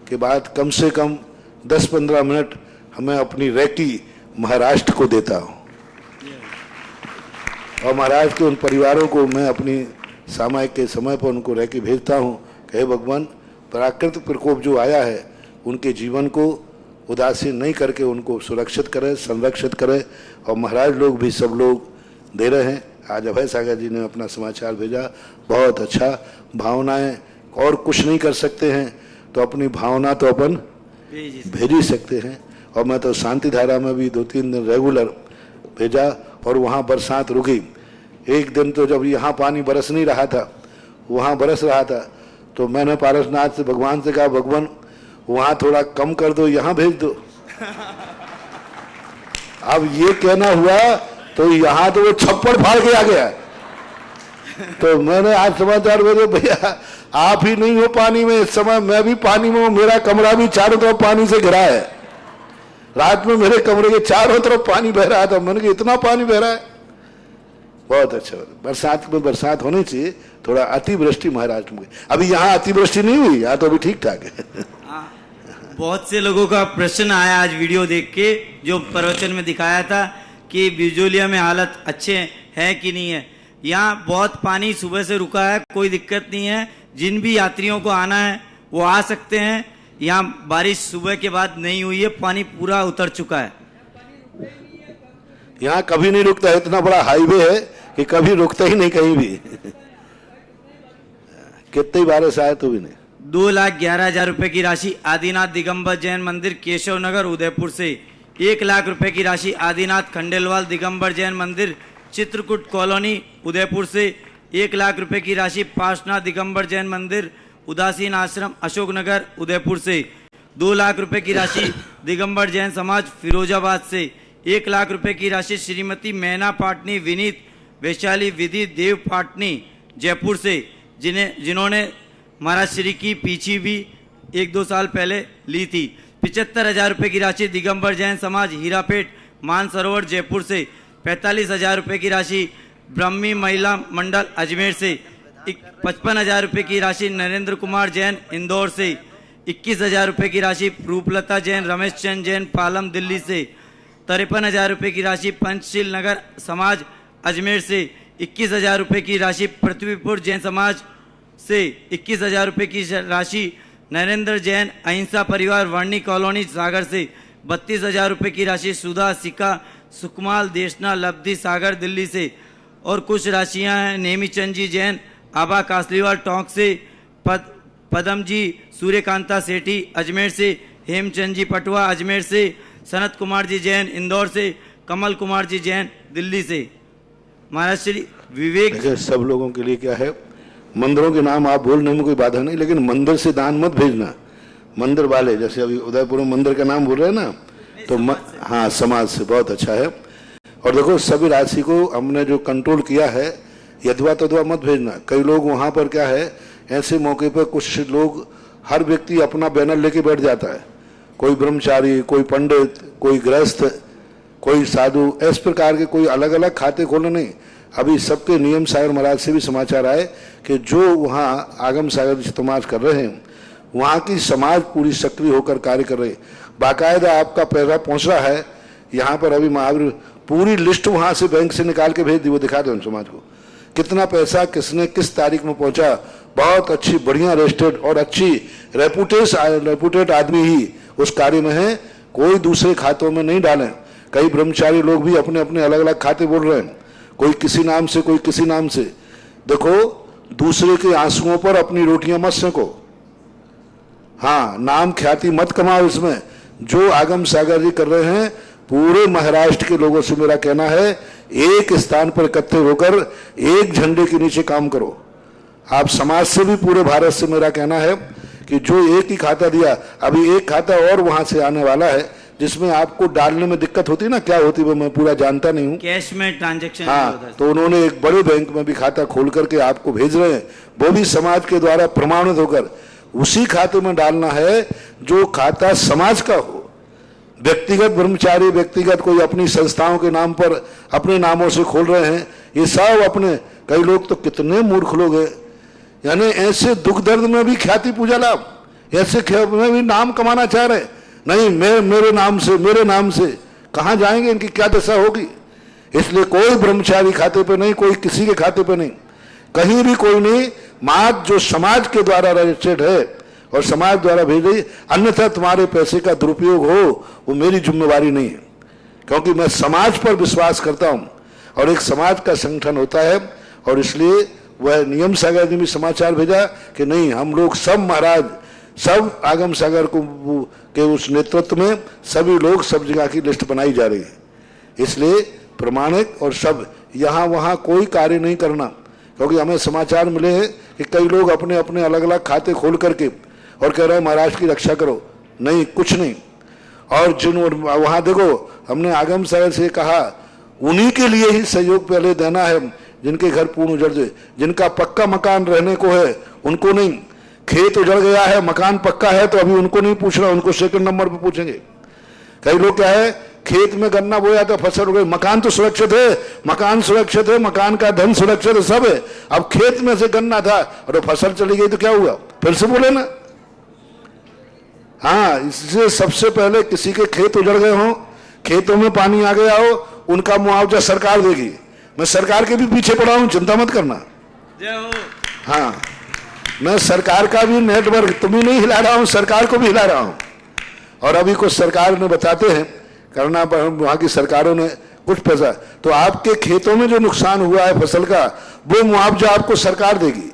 के बाद कम से कम 10-15 मिनट हमें अपनी रैकी महाराष्ट्र को देता हूँ और महाराष्ट्र के उन परिवारों को मैं अपनी सामायिक के समय पर उनको रैकी भेजता हूँ कि हे भगवान, प्राकृतिक प्रकोप जो आया है उनके जीवन को उदासीन नहीं करके उनको सुरक्षित करें, संरक्षित करें। और महाराज लोग भी सब लोग दे रहे हैं। आज अभय सागर जी ने अपना समाचार भेजा, बहुत अच्छा। भावनाएं और कुछ नहीं कर सकते हैं तो अपनी भावना तो अपन भेज ही सकते हैं। और मैं तो शांति धारा में भी 2-3 दिन रेगुलर भेजा और वहाँ बरसात रुकी। एक दिन तो जब यहाँ पानी बरस नहीं रहा था, वहाँ बरस रहा था, तो मैंने पारसनाथ से भगवान से कहा, भगवान वहाँ थोड़ा कम कर दो, यहाँ भेज दो। अब ये कहना हुआ तो यहाँ तो वो छप्पड़ फाड़ के आ गया। तो मैंने आज समाचार भेजे, भैया आप ही नहीं हो पानी में, इस समय मैं भी पानी में हूं, मेरा कमरा भी चारों तरफ पानी से घिरा है। रात में मेरे कमरे के चारों तरफ पानी बह रहा था, मैंने कहा इतना पानी बह रहा है। बहुत अच्छा, बरसात में बरसात होनी चाहिए। थोड़ा अतिवृष्टि महाराष्ट्र में, अभी यहाँ अतिवृष्टि नहीं हुई, यहाँ तो अभी ठीक ठाक है। बहुत से लोगों का प्रश्न आया आज वीडियो देख के, जो प्रवचन में दिखाया था कि बिजोलिया में हालत अच्छे हैं कि नहीं है। यहाँ बहुत पानी सुबह से रुका है, कोई दिक्कत नहीं है। जिन भी यात्रियों को आना है वो आ सकते हैं। यहाँ बारिश सुबह के बाद नहीं हुई है, पानी पूरा उतर चुका है। यहाँ कभी नहीं रुकता, इतना बड़ा हाईवे है कि कभी रुकता ही नहीं कहीं भी। कितनी बारिश आए तो भी नहीं। 2,11,000 रुपए की राशि आदिनाथ दिगंबर जैन मंदिर केशव नगर उदयपुर से। 1 लाख रुपए की राशि आदिनाथ खंडेलवाल दिगंबर जैन मंदिर चित्रकूट कॉलोनी उदयपुर से। 1 लाख रुपए की राशि पार्श्वनाथ दिगंबर जैन मंदिर उदासीन आश्रम अशोकनगर उदयपुर से। 2 लाख रुपए की राशि दिगंबर जैन समाज फिरोजाबाद से। 1 लाख रुपए की राशि श्रीमती मैना पाटनी विनीत वैशाली विधि देव पाटनी जयपुर से, जिन्होंने महाराज श्री की पीछी भी 1-2 साल पहले ली थी। 75,000 रुपये की राशि दिगंबर जैन समाज हीरापेट मानसरोवर जयपुर से। 45,000 रुपये की राशि ब्रह्मी महिला मंडल अजमेर से। 55,000 रुपये की राशि नरेंद्र कुमार जैन इंदौर से। 21,000 रुपये की राशि रूपलता जैन रमेश चंद जैन पालम दिल्ली से। 53,000 रुपये की राशि पंचशील नगर समाज अजमेर से। 21,000 रुपये की राशि पृथ्वीपुर जैन समाज से। 21,000 रुपये की राशि नरेंद्र जैन अहिंसा परिवार वर्णी कॉलोनी सागर से। 32,000 रुपये की राशि सुधा सिका सुकमाल देशना लब्धि सागर दिल्ली से। और कुछ राशियां हैं नेमीचंद जी जैन आबा कासलीवाल टोंक से। पदम जी सूर्यकांता सेठी अजमेर से। हेमचंद जी पटवा अजमेर से। सनत कुमार जी जैन इंदौर से। कमल कुमार जी जैन दिल्ली से। महाराज श्री विवेक देखिए, सब लोगों के लिए क्या है, मंदिरों के नाम आप बोलने में कोई बाधा नहीं, लेकिन मंदिर से दान मत भेजना। मंदिर वाले, जैसे अभी उदयपुर में मंदिर का नाम बोल रहे हैं ना, तो हाँ, समाज से, बहुत अच्छा है। और देखो, सभी राशि को हमने जो कंट्रोल किया है, यदवा तदवा मत भेजना। कई लोग वहाँ पर क्या है, ऐसे मौके पर कुछ लोग, हर व्यक्ति अपना बैनर लेके बैठ जाता है, कोई ब्रह्मचारी, कोई पंडित, कोई गृहस्थ, कोई साधु, इस प्रकार के कोई अलग अलग खाते खोलने नहीं। अभी सबके नियम सागर महाराज से भी समाचार आए कि जो वहाँ आगम सागर इस्तेमाल कर रहे हैं, वहाँ की समाज पूरी सक्रिय होकर कार्य कर रही है। बाकायदा आपका पैसा पहुँच रहा है यहाँ पर। अभी महावीर पूरी लिस्ट वहाँ से बैंक से निकाल के भेज दी, वो दिखा दो समाज को कितना पैसा किसने किस तारीख में पहुँचा। बहुत अच्छी बढ़िया रजिस्टर्ड और अच्छी रेपुटेड आदमी ही उस कार्य में है, कोई दूसरे खातों में नहीं डालें। कई ब्रह्मचारी लोग भी अपने अपने अलग अलग खाते बोल रहे हैं, कोई किसी नाम से, कोई किसी नाम से। देखो, दूसरे के आंसुओं पर अपनी रोटियां मत सेको। हाँ, नाम ख्याति मत कमाओ इसमें। जो आगम सागर जी कर रहे हैं, पूरे महाराष्ट्र के लोगों से मेरा कहना है, एक स्थान पर इकट्ठे होकर एक झंडे के नीचे काम करो। आप समाज से भी, पूरे भारत से मेरा कहना है कि जो एक ही खाता दिया, अभी एक खाता और वहां से आने वाला है, जिसमें आपको डालने में दिक्कत होती है ना, क्या होती है वो मैं पूरा जानता नहीं हूँ, कैश में ट्रांजैक्शन। हाँ, तो उन्होंने एक बड़े बैंक में भी खाता खोल करके आपको भेज रहे हैं, वो भी समाज के द्वारा प्रमाणित होकर उसी खाते में डालना है जो खाता समाज का हो। व्यक्तिगत ब्रह्मचारी, व्यक्तिगत कोई अपनी संस्थाओं के नाम पर अपने नामों से खोल रहे हैं, ये सब अपने। कई लोग तो कितने मूर्ख लोग हैं, यानी ऐसे दुख दर्द में भी ख्याति पूजा लाभ, ऐसे में भी नाम कमाना चाह रहे। नहीं, मेरे नाम से कहाँ जाएंगे, इनकी क्या दशा होगी। इसलिए कोई ब्रह्मचारी खाते पे नहीं, कोई किसी के खाते पे नहीं, कहीं भी कोई नहीं। मात जो समाज के द्वारा रजिस्टर्ड है और समाज द्वारा भेजी, अन्यथा तुम्हारे पैसे का दुरुपयोग हो वो मेरी जिम्मेवारी नहीं है, क्योंकि मैं समाज पर विश्वास करता हूं और एक समाज का संगठन होता है। और इसलिए वह नियम सागर ने भी समाचार भेजा कि नहीं, हम लोग सब महाराज, सब आगम सागर को के उस नेतृत्व में सभी लोग, सब जगह की लिस्ट बनाई जा रही है। इसलिए प्रमाणिक और सब, यहाँ वहाँ कोई कार्य नहीं करना, क्योंकि हमें समाचार मिले हैं कि कई लोग अपने अपने अलग अलग खाते खोल करके और कह रहे हैं महाराज की रक्षा करो। नहीं, कुछ नहीं। और जिन वहाँ देखो, हमने आगम सागर से कहा उन्हीं के लिए ही सहयोग पहले देना है जिनके घर पूर्ण उजड़ जाए। जिनका पक्का मकान रहने को है उनको नहीं, खेत उजड़ गया है मकान पक्का है तो अभी उनको नहीं पूछ रहा, उनको सेकंड नंबर पे पूछेंगे। कई लोग क्या है, खेत में गन्ना बोया तो फसल हो गई, मकान तो सुरक्षित है, मकान सुरक्षित है, मकान का धन सुरक्षित है, सब है। अब खेत में से गन्ना था और फसल चली गई तो क्या हुआ, फिर से बोले ना। हाँ, इससे सबसे पहले किसी के खेत उजड़ गए हों, खेतों में पानी आ गया हो, उनका मुआवजा सरकार देगी। मैं सरकार के भी पीछे पड़ा हूं, चिंता मत करना। जय हो। हाँ, मैं सरकार का भी नेटवर्क तुम्हें नहीं हिला रहा हूं, सरकार को भी हिला रहा हूं। और अभी कुछ सरकार ने बताते हैं करना, वहां की सरकारों ने कुछ पैसा, तो आपके खेतों में जो नुकसान हुआ है फसल का, वो मुआवजा आपको सरकार देगी।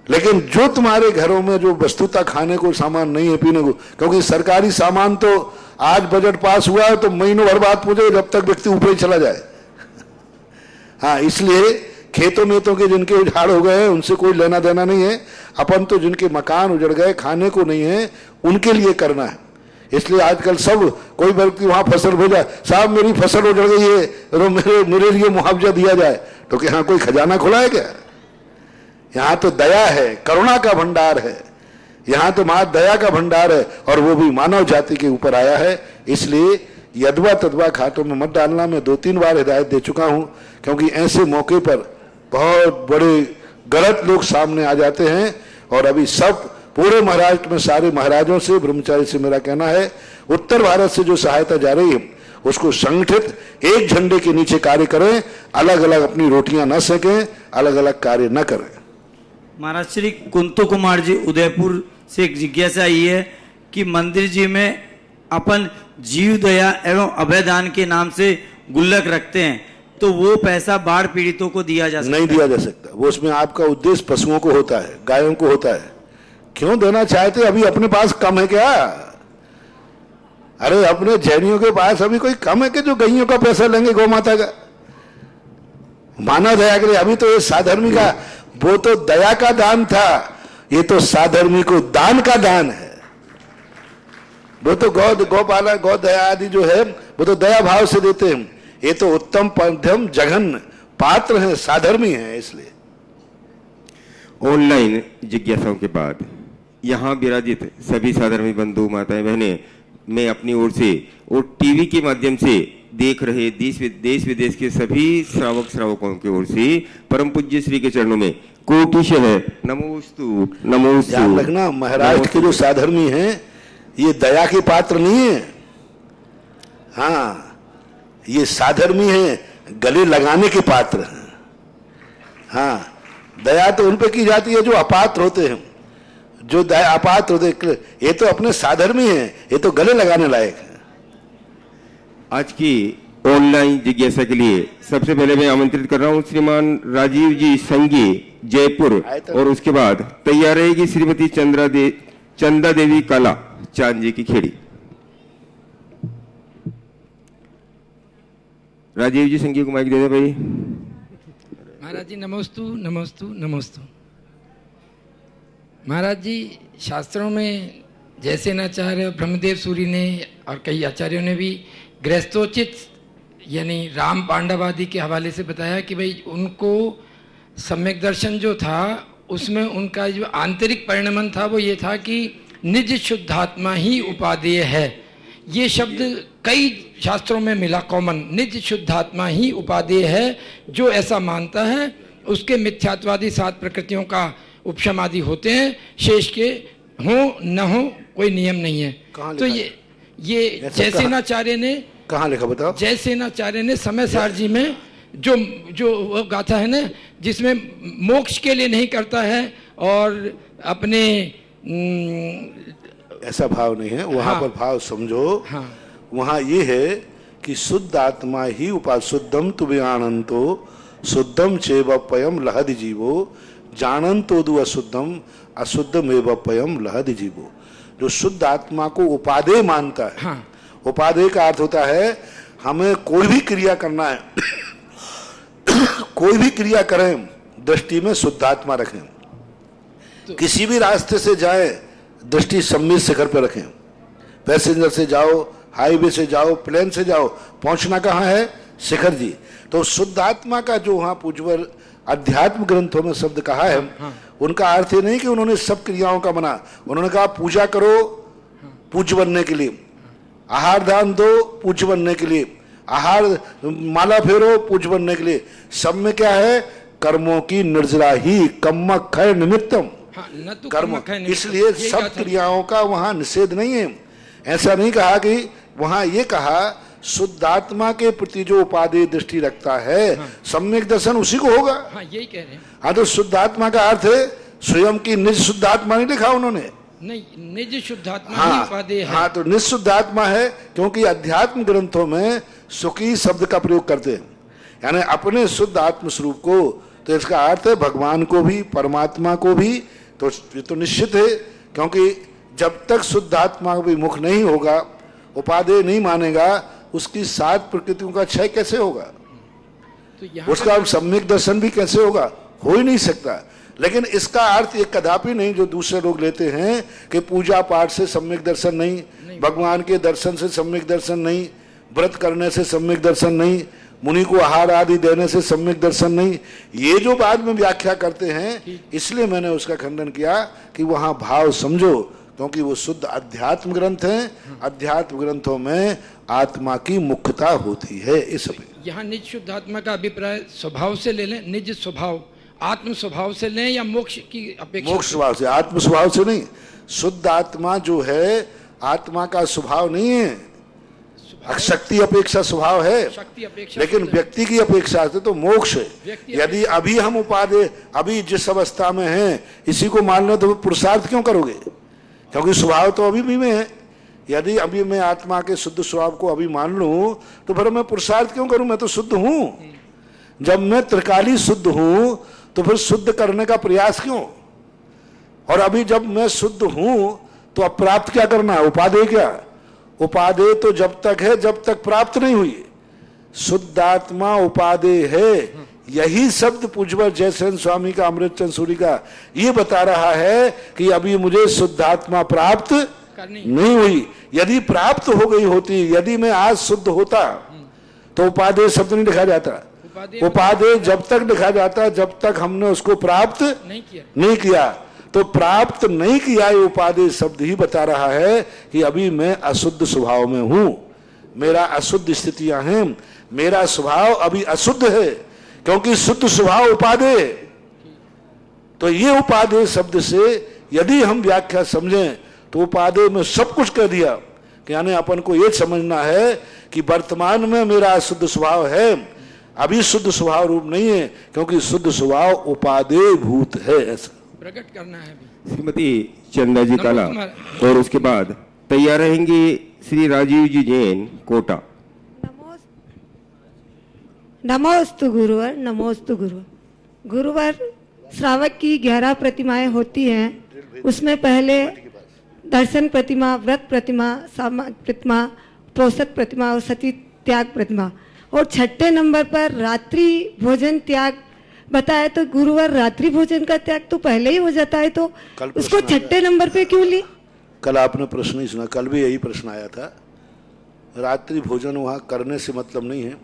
लेकिन जो तुम्हारे घरों में जो वस्तुता खाने को सामान नहीं है, पीने को, क्योंकि सरकारी सामान तो आज बजट पास हुआ है तो महीनों भर बाद पूछे जब तक व्यक्ति ऊपर ही चला जाए। हाँ, इसलिए खेतों में तो के जिनके उजाड़ हो गए हैं उनसे कोई लेना देना नहीं है। अपन तो जिनके मकान उजड़ गए, खाने को नहीं है, उनके लिए करना है। इसलिए आजकल सब, कोई व्यक्ति वहां फसल भेजा, साहब मेरी फसल उजड़ गई है तो मेरे लिए मुआवजा दिया जाए, तो क्या यहाँ कोई खजाना खुला है क्या? यहाँ तो दया है, करुणा का भंडार है, यहाँ तो मां दया का भंडार है, और वो भी मानव जाति के ऊपर आया है। इसलिए यदवा तदवा खातों में मत डालना। मैं 2-3 बार हिदायत दे चुका हूं, क्योंकि ऐसे मौके पर बहुत बड़े गलत लोग सामने आ जाते हैं। और अभी सब पूरे महाराष्ट्र में सारे महाराजों से, ब्रह्मचारी से मेरा कहना है, उत्तर भारत से जो सहायता जा रही है उसको संगठित एक झंडे के नीचे कार्य करें, अलग अलग अपनी रोटियां न सेकें, अलग अलग कार्य न करें। महाराज श्री कुंतु कुमार जी उदयपुर से एक जिज्ञासा आई है कि मंदिर जी में अपन जीव दया एवं अभयदान के नाम से गुल्लक रखते हैं, तो वो पैसा बाढ़ पीड़ितों को दिया जा सकता? नहीं दिया जा सकता। वो उसमें आपका उद्देश्य पशुओं को होता है, गायों को होता है। क्यों देना चाहते? अभी अपने पास कम है क्या? अरे अपने जैनियों के पास अभी कोई कम है कि जो गैयों का पैसा लेंगे गौ माता का? मानव दया करे। अभी तो ये साधर्मी का, वो तो दया का दान था, ये तो साधर्मी को दान का दान है। वो तो गौपाला गौ दया आदि जो है वो तो दया भाव से देते हैं, ये तो उत्तम मध्यम जघन्य पात्र है, साधर्मी है। इसलिए ऑनलाइन जिज्ञासाओं के बाद यहाँ विराजित सभी साधर्मी बंधु माताएं बहनें, मैं अपनी ओर से और टीवी के माध्यम से देख रहे देश विदेश के सभी श्रावकों की ओर से परम पूज्य श्री के चरणों में कोटिशः नमोस्तु नमोस्तु। ध्यान रखना, महाराष्ट्र के जो साधर्मी हैं ये दया के पात्र नहीं है। हाँ, ये साधर्मी हैं, गले लगाने के पात्र हैं। हाँ, दया तो उन पे की जाती है जो अपात्र होते हैं, जो दया अपात्र होते, ये तो अपने साधर्मी हैं, ये तो गले लगाने लायक है। आज की ऑनलाइन जिज्ञासा के लिए सबसे पहले मैं आमंत्रित कर रहा हूं श्रीमान राजीव जी संगी जयपुर, और उसके बाद तैयार रहेगी श्रीमती चंदा देवी काला चांद जी की खेड़ी। राजीव जी संगी को माइक दे दे भाई। महाराज जी नमोस्तु नमोस्तु नमोस्तु। महाराज जी, शास्त्रों में जयसेनाचार्य ब्रह्मदेव सूरी ने और कई आचार्यों ने भी गृहस्थोचित यानी राम पांडवादि के हवाले से बताया कि भाई उनको सम्यक दर्शन जो था उसमें उनका जो आंतरिक परिणमन था वो ये था कि निज शुद्धात्मा ही उपादेय है। ये शब्द कई शास्त्रों में मिला कॉमन, निज शुद्धात्मा ही उपादेय है। जो ऐसा मानता है उसके मिथ्यात्वादी 7 प्रकृतियों का उपशम आदि होते हैं, शेष के हो न हो कोई नियम नहीं है। तो ये जयसेनाचार्य ने कहाँ लिखा बताओ? जयसेनाचार्य ने समय सार जी में जो वो गाथा है ना, जिसमें मोक्ष के लिए नहीं करता है और अपने ऐसा भाव नहीं है वहां। हाँ, पर भाव समझो। हाँ, वहां ये है कि शुद्ध आत्मा ही शुद्धम तुभ्यानंतो शुद्धम चैवप्ययम लहदि जीवो जानंतो दु अशुद्धम अशुद्धमेव पयम लहदि जीवो। जो शुद्ध आत्मा को उपादेय मानता है। हाँ, उपादेय का अर्थ होता है हमें कोई भी क्रिया करना है कोई भी क्रिया करें दृष्टि में शुद्धात्मा रखें। तो किसी भी रास्ते से जाए दृष्टि सम्मित शिखर पर रखें। पैसेंजर से जाओ, हाईवे से जाओ, प्लेन से जाओ, पहुंचना कहाँ है? शिखर जी। तो शुद्धात्मा का जो वहां पूज्यवर अध्यात्म ग्रंथों में शब्द कहा है, हाँ, उनका अर्थ ये नहीं कि उन्होंने सब क्रियाओं का मना। उन्होंने कहा पूजा करो पूज्य बनने के लिए, आहार दान दो पूज्य बनने के लिए, आहार माला फेरो पूज्य बनने के लिए। सब में क्या है? कर्मों की निर्जरा ही कम्म खैर निमित्तम। हाँ, तो कर्म, इसलिए सब क्रियाओं का वहां निषेध नहीं है। ऐसा नहीं कहा कि वहां ये कहा शुद्धात्मा के प्रति जो उपादेय दृष्टि रखता है, हाँ, सम्यक दर्शन उसी को होगा। हाँ, यही कह रहे हैं। हाँ, तो शुद्धात्मा का अर्थ है स्वयं की निज शुद्धात्मा नहीं लिखा उन्होंने। नहीं, निज शुद्धात्मा ही उपादेय है। हाँ, तो निज शुद्धात्मा है, क्योंकि अध्यात्म ग्रंथों में सुखी शब्द का प्रयोग करते हैं, यानी अपने शुद्ध आत्म स्वरूप को। तो इसका अर्थ है भगवान को भी, परमात्मा को भी। तो ये तो निश्चित है, क्योंकि जब तक शुद्ध आत्मा भी मुख नहीं होगा, उपादेय नहीं मानेगा, उसकी 7 प्रकृतियों का क्षय कैसे होगा? तो उसका सम्यक दर्शन भी कैसे होगा? हो ही नहीं सकता। लेकिन इसका अर्थ ये कदापि नहीं जो दूसरे लोग लेते हैं कि पूजा पाठ से सम्यक दर्शन नहीं, भगवान के दर्शन से सम्यक दर्शन नहीं, व्रत करने से सम्यक दर्शन नहीं, मुनि को आहार आदि देने से सम्यक दर्शन नहीं। ये जो बाद में व्याख्या करते हैं, इसलिए मैंने उसका खंडन किया कि वहां भाव समझो, क्योंकि वो शुद्ध अध्यात्म ग्रंथ हैं। अध्यात्म ग्रंथों में आत्मा की मुख्यता होती है। इस यहाँ निज शुद्ध आत्मा का अभिप्राय स्वभाव से ले लें, निज स्वभाव आत्म स्वभाव से लें या मोक्ष की अपेक्षा? मोक्ष स्वभाव से, आत्म स्वभाव से नहीं। शुद्ध आत्मा जो है आत्मा का स्वभाव नहीं है, शक्ति अपेक्षा स्वभाव है, लेकिन व्यक्ति की अपेक्षा से तो मोक्ष है। यदि अभी हम उपादेय अभी जिस अवस्था में हैं इसी को मान लो तो पुरुषार्थ क्यों करोगे? क्योंकि स्वभाव तो अभी भी में है। यदि अभी मैं आत्मा के शुद्ध स्वभाव को अभी मान लूं तो फिर मैं पुरुषार्थ क्यों करूं? मैं तो शुद्ध हूं। जब मैं त्रिकाली शुद्ध हूं तो फिर शुद्ध करने का प्रयास क्यों? और अभी जब मैं शुद्ध हूं तो अब प्राप्त क्या करना है? उपादेय क्या? उपादेय तो जब तक है जब तक प्राप्त नहीं हुई। शुद्धात्मा उपादेय है, यही शब्द पूज्यवर जयसेन स्वामी का, अमृतचंद सूरी का, ये बता रहा है कि अभी मुझे शुद्धात्मा प्राप्त नहीं हुई। यदि प्राप्त हो गई होती, यदि मैं आज शुद्ध होता तो उपादेय शब्द नहीं लिखा जाता। उपादेय जब तक लिखा जाता जब तक हमने उसको प्राप्त नहीं किया। तो प्राप्त नहीं किया ये उपादेय शब्द ही बता रहा है कि अभी मैं अशुद्ध स्वभाव में हूं, मेरा अशुद्ध स्थितियां हैं, मेरा स्वभाव अभी अशुद्ध है, क्योंकि शुद्ध स्वभाव उपादेय। तो ये उपादेय शब्द से यदि हम व्याख्या समझें तो उपादेय में सब कुछ कह दिया कि यानी अपन को ये समझना है कि वर्तमान में मेरा अशुद्ध स्वभाव है, अभी शुद्ध स्वभाव रूप नहीं है, क्योंकि शुद्ध स्वभाव उपादेय भूत है। ऐसा प्रकट करना है। श्रीमती चंदा जी काला और उसके बाद तैयार रहेंगे श्री राजीव जी जैन कोटा। नमोस्तु गुरुवर, नमोस्तु गुरुवर। गुरुवर, श्रावक की 11 प्रतिमाएं होती हैं, उसमें पहले दर्शन प्रतिमा, व्रत प्रतिमा, समाज प्रतिमा, पोषक प्रतिमा और सती त्याग प्रतिमा, और 6ठे नंबर पर रात्रि भोजन त्याग बताया। तो गुरुवर, रात्रि भोजन का त्याग तो पहले ही हो जाता है, तो उसको 6ठे नंबर पे क्यों ली? कल आपने प्रश्न नहीं सुना, कल भी यही प्रश्न आया था। रात्रि भोजन वहाँ करने से मतलब नहीं है।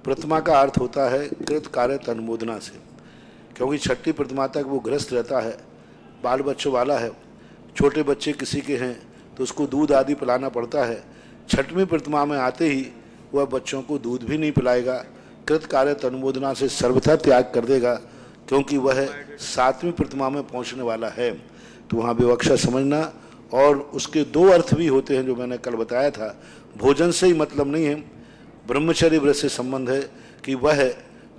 प्रतिमा का अर्थ होता है कृत कार्य अनुमोदना से, क्योंकि 6ठी प्रतिमा तक वो गृहस्थ रहता है, बाल बच्चों वाला है, छोटे बच्चे किसी के हैं तो उसको दूध आदि पिलाना पड़ता है। 6वीं प्रतिमा में आते ही वह बच्चों को दूध भी नहीं पिलाएगा, कृत कार्य अनुमोदना से सर्वथा त्याग कर देगा, क्योंकि वह 7वीं प्रतिमा में पहुंचने वाला है। तो वहाँ विवक्षा समझना। और उसके 2 अर्थ भी होते हैं जो मैंने कल बताया था। भोजन से ही मतलब नहीं है, ब्रह्मचर्य व्रत से संबंध है कि वह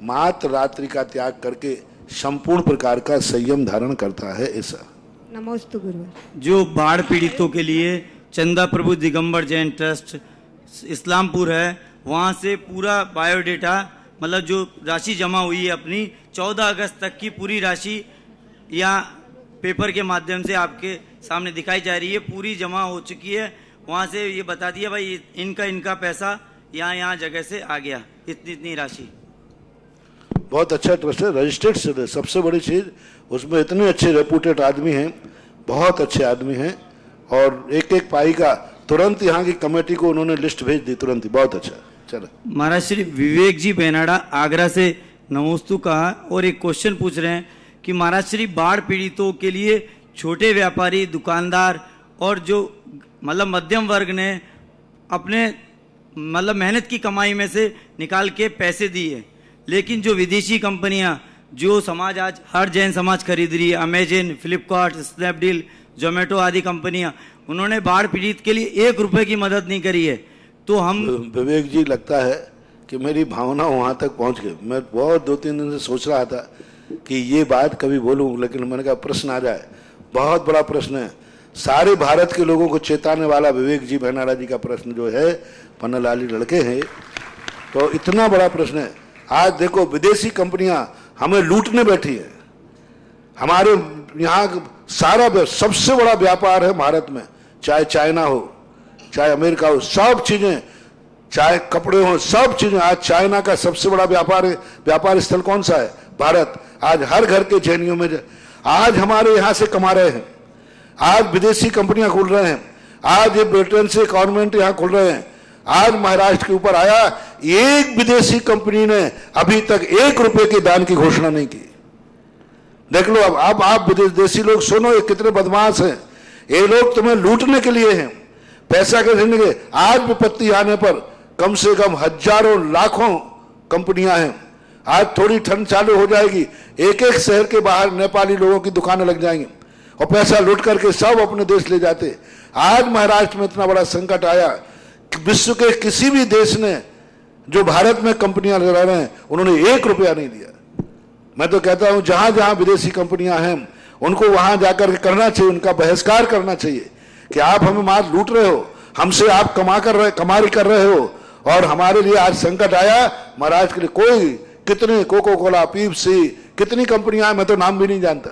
मात्र रात्रि का त्याग करके संपूर्ण प्रकार का संयम धारण करता है। ऐसा नमोस्तु गुरुवर। जो बाढ़ पीड़ितों के लिए चंदा प्रभु दिगंबर जैन ट्रस्ट इस्लामपुर है, वहाँ से पूरा बायोडेटा, मतलब जो राशि जमा हुई है अपनी 14 अगस्त तक की पूरी राशि यहाँ पेपर के माध्यम से आपके सामने दिखाई जा रही है, पूरी जमा हो चुकी है। वहाँ से ये बता दिया भाई इनका पैसा यहाँ जगह से आ गया, इतनी राशि। बहुत अच्छा ट्रस्ट है, रजिस्टर्ड। सबसे बड़ी चीज़ उसमें इतने अच्छे रेपुटेड आदमी हैं, बहुत अच्छे आदमी हैं, और एक एक पाई का तुरंत यहाँ की कमेटी को उन्होंने लिस्ट भेज दी तुरंत ही। बहुत अच्छा। चलो महाराज श्री विवेक जी बेनाडा आगरा से नमोस्तु कहा और एक क्वेश्चन पूछ रहे हैं कि महाराज श्री बाढ़ पीड़ितों के लिए छोटे व्यापारी, दुकानदार और जो मतलब मध्यम वर्ग ने अपने मतलब मेहनत की कमाई में से निकाल के पैसे दिए, लेकिन जो विदेशी कंपनियां जो समाज आज हर जैन समाज खरीद रही है, अमेजन, फ्लिपकार्ट, स्नैपडील, जोमेटो आदि कंपनियां, उन्होंने बाढ़ पीड़ित के लिए 1 रुपए की मदद नहीं करी है। तो हम विवेक जी, लगता है कि मेरी भावना वहाँ तक पहुँच गई। मैं बहुत 2-3 दिन से सोच रहा था कि ये बात कभी बोलूँ, लेकिन मैंने कहा प्रश्न आ जाए। बहुत बड़ा प्रश्न है, सारे भारत के लोगों को चेताने वाला विवेक जी बेनाडा जी का प्रश्न जो है, पन्नालाली लड़के हैं, तो इतना बड़ा प्रश्न है। आज देखो विदेशी कंपनियां हमें लूटने बैठी है। हमारे यहाँ सारा सबसे बड़ा व्यापार है भारत में, चाहे चाइना हो, चाहे अमेरिका हो, सब चीजें, चाहे कपड़े हो, सब चीजें। आज चाइना का सबसे बड़ा व्यापार स्थल कौन सा है? भारत। आज हर घर के जैनियों में आज हमारे यहाँ से कमा रहे हैं, आज विदेशी कंपनियां खुल रहे हैं, आज ये ब्रिटेन से गवर्नमेंट यहाँ खुल रहे हैं। आज महाराष्ट्र के ऊपर आया, एक विदेशी कंपनी ने अभी तक 1 रुपए के दान की घोषणा नहीं की। देख लो अब आप विदेशी लोग सुनो, ये कितने बदमाश हैं। ये लोग तुम्हें लूटने के लिए हैं, पैसा के देने के। आज विपत्ति आने पर कम से कम हजारों लाखों कंपनियां हैं। आज थोड़ी ठंड चालू हो जाएगी, एक एक शहर के बाहर नेपाली लोगों की दुकानें लग जाएंगी और पैसा लूट करके सब अपने देश ले जाते। आज महाराष्ट्र में इतना बड़ा संकट आया, विश्व के किसी भी देश ने जो भारत में कंपनियां लगा रहे हैं, उन्होंने 1 रुपया नहीं दिया। मैं तो कहता हूं जहां जहां विदेशी कंपनियां हैं उनको वहां जाकर करना चाहिए, उनका बहिष्कार करना चाहिए कि आप हमें मार लूट रहे हो, हमसे आप कमाई कर रहे हो, और हमारे लिए आज संकट आया। महाराष्ट्र के लिए कोई कितने कोको कोला, पीप्सी, कितनी कंपनियां, मैं तो नाम भी नहीं जानता,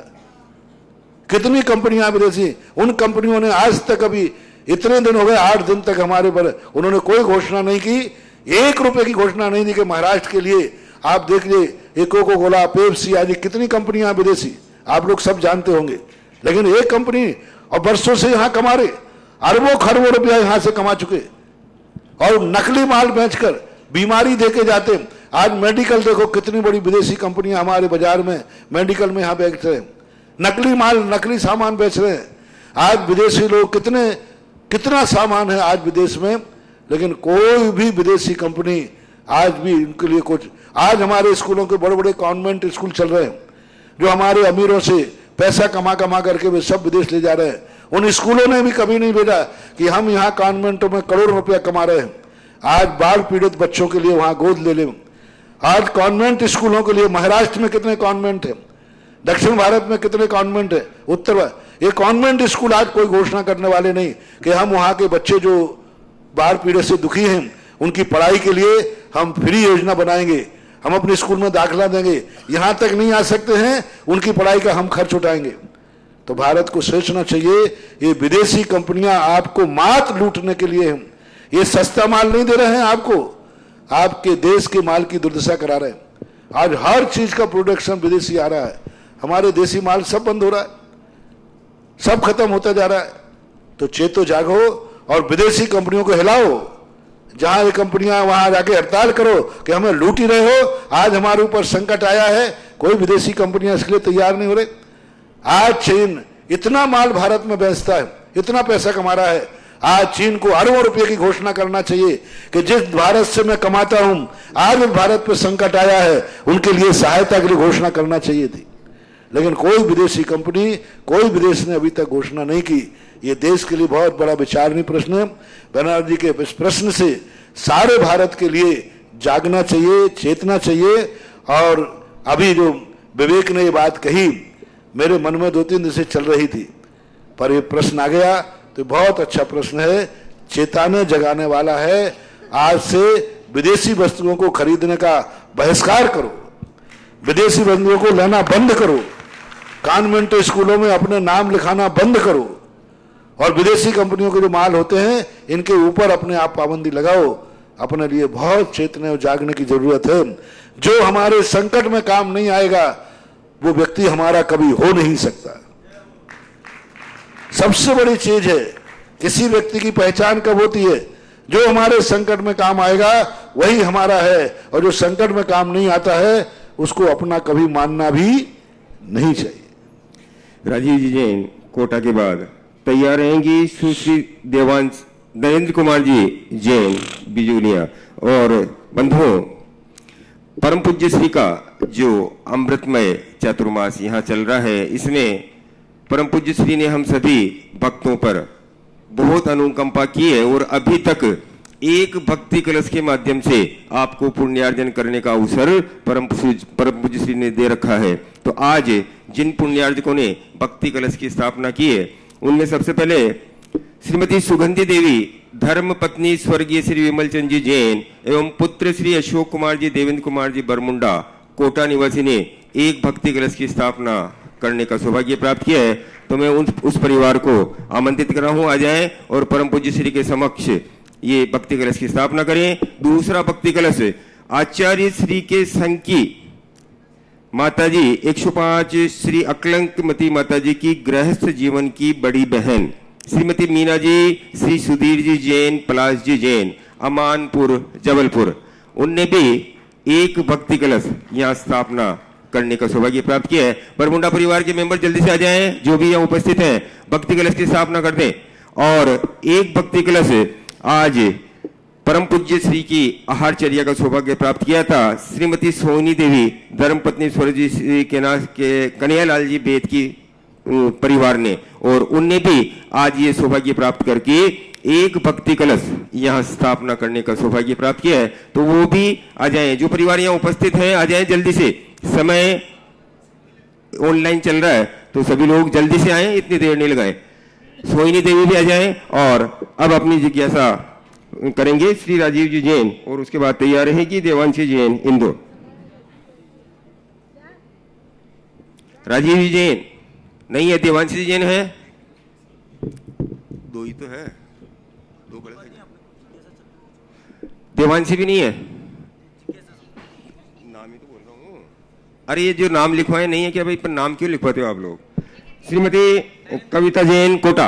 कितनी कंपनियां विदेशी। उन कंपनियों ने आज तक अभी इतने दिन हो गए, 8 दिन तक हमारे पर उन्होंने कोई घोषणा नहीं की, 1 रुपए की घोषणा नहीं दी कि महाराष्ट्र के लिए आप देख लीजिए ये कोको कोला, पेप्सी आदि कितनी कंपनियां विदेशी आप लोग सब जानते होंगे, लेकिन एक कंपनी और वर्षों से यहां कमा रहे, अरबों खरबों रुपया यहां से कमा चुके, और नकली माल बेचकर बीमारी देके जाते। आज मेडिकल देखो, कितनी बड़ी विदेशी कंपनियां हमारे बाजार में मेडिकल में यहां बेच रहे हैं, नकली माल, नकली सामान बेच रहे हैं। आज विदेशी लोग कितना सामान है आज विदेश में, लेकिन कोई भी विदेशी कंपनी आज भी इनके लिए कुछ। आज हमारे स्कूलों के बड़े बड़े कॉन्वेंट स्कूल चल रहे हैं, जो हमारे अमीरों से पैसा कमा कमा करके वे सब विदेश ले जा रहे हैं। उन स्कूलों ने भी कभी नहीं भेजा कि हम यहाँ कॉन्वेंटों में करोड़ों रुपया कमा रहे हैं। आज बाढ़ पीड़ित बच्चों के लिए वहां गोद ले लें। आज कॉन्वेंट स्कूलों के लिए महाराष्ट्र में कितने कॉन्वेंट है, दक्षिण भारत में कितने कॉन्वेंट है, उत्तर, ये कॉन्वेंट स्कूल आज कोई घोषणा करने वाले नहीं कि हम वहां के बच्चे जो बाढ़ पीड़ित से दुखी हैं उनकी पढ़ाई के लिए हम फ्री योजना बनाएंगे, हम अपने स्कूल में दाखिला देंगे, यहां तक नहीं आ सकते हैं उनकी पढ़ाई का हम खर्च उठाएंगे। तो भारत को सोचना चाहिए, ये विदेशी कंपनियां आपको मात लूटने के लिए हैं, ये सस्ता माल नहीं दे रहे हैं आपको, आपके देश के माल की दुर्दशा करा रहे हैं। आज हर चीज का प्रोडक्शन विदेशी आ रहा है, हमारे देसी माल सब बंद हो रहा है, सब खत्म होता जा रहा है। तो चेतो जागो और विदेशी कंपनियों को हिलाओ, जहां ये कंपनियां वहां जाके हड़ताल करो कि हमें लूट ही रहे हो। आज हमारे ऊपर संकट आया है, कोई विदेशी कंपनियां इसके लिए तैयार नहीं हो रही। आज चीन इतना माल भारत में बेचता है, इतना पैसा कमा रहा है, आज चीन को अरबों रुपए की घोषणा करना चाहिए कि जिस भारत से मैं कमाता हूं, आज भारत पर संकट आया है, उनके लिए सहायता के लिए घोषणा करना चाहिए थी। लेकिन कोई विदेशी कंपनी, कोई विदेश ने अभी तक घोषणा नहीं की। ये देश के लिए बहुत बड़ा विचारणीय प्रश्न है। बनर्जी के इस प्रश्न से सारे भारत के लिए जागना चाहिए, चेतना चाहिए। और अभी जो विवेक ने ये बात कही, मेरे मन में 2-3 दिन से चल रही थी, पर ये प्रश्न आ गया तो बहुत अच्छा प्रश्न है, चेताने जगाने वाला है। आज से विदेशी वस्तुओं को खरीदने का बहिष्कार करो, विदेशी वस्तुओं को लेना बंद करो, कॉन्वेंट स्कूलों में अपने नाम लिखाना बंद करो, और विदेशी कंपनियों के जो माल होते हैं इनके ऊपर अपने आप पाबंदी लगाओ। अपने लिए बहुत चेतने और जागने की जरूरत है। जो हमारे संकट में काम नहीं आएगा वो व्यक्ति हमारा कभी हो नहीं सकता। सबसे बड़ी चीज है, किसी व्यक्ति की पहचान कब होती है, जो हमारे संकट में काम आएगा वही हमारा है, और जो संकट में काम नहीं आता है उसको अपना कभी मानना भी नहीं चाहिए। राजीव जी जैन कोटा के बाद तैयार रहेंगी सुश्री नरेंद्र कुमार जी जैन बिजुलिया। और बंधुओं, परम पूज्य श्री का जो अमृतमय चातुर्मास यहाँ चल रहा है, इसमें परम पूज्य श्री ने हम सभी भक्तों पर बहुत अनुकंपा की है, और अभी तक एक भक्ति कलश के माध्यम से आपको पुण्यार्जन करने का अवसर परम पूज्य श्री ने दे रखा है। तो आज जिन पुण्यार्जकों ने भक्ति कलश की स्थापना की है, उनमें सबसे पहले श्रीमती सुगंधी देवी धर्म पत्नी स्वर्गीय श्री विमल चंद जी जैन एवं पुत्र श्री अशोक कुमार जी देवेंद्र कुमार जी बरमुंडा कोटा निवासी ने एक भक्ति कलश की स्थापना करने का सौभाग्य प्राप्त किया है। तो मैं उस परिवार को आमंत्रित कर रहा हूं, आ जाएं और परम पूज्य श्री के समक्ष ये भक्ति कलश की स्थापना करें। दूसरा भक्ति कलश आचार्य श्री के संघ की माताजी 105 श्री अकलंकमती माताजी की गृहस्थ जीवन की बड़ी बहन श्रीमती मीना जी श्री सुधीर जी जैन पलाश जी जैन अमानपुर जबलपुर, उनने भी एक भक्ति कलश यहाँ स्थापना करने का सौभाग्य प्राप्त किया है। बरमुंडा परिवार के मेंबर जल्दी से आ जाएं, जो भी यहाँ उपस्थित हैं, भक्ति कलश की स्थापना कर दें। और एक भक्ति कलश आज परम पूज्य श्री की आहारचर्या का सौभाग्य प्राप्त किया था श्रीमती सोनी देवी धर्मपत्नी स्वर्गीय श्री के कन्हैयालाल जी बेद की परिवार ने, और उनने भी आज ये सौभाग्य प्राप्त करके एक भक्ति कलश यहाँ स्थापना करने का सौभाग्य प्राप्त किया है। तो वो भी आ जाएं, जो परिवार यहाँ उपस्थित हैं आ जाएं जल्दी से, समय ऑनलाइन चल रहा है तो सभी लोग जल्दी से आएं, इतनी देर नहीं लगाएं। सोहिनी देवी भी आ जाएं और अब अपनी जिज्ञासा करेंगे श्री राजीव जी जैन, और उसके बाद तैयार रहेगी देवांशी जैन इंदौर। राजीव जी जैन नहीं है, देवांशी जी जैन है, दो ही तो है, दो कलश है। देवांशी भी नहीं है, नाम ही तो बोल रहा हूँ। अरे ये जो नाम लिखवाए नहीं है क्या भाई, पर नाम क्यों लिखवाते हो आप लोग? श्रीमती कविता जैन कोटा,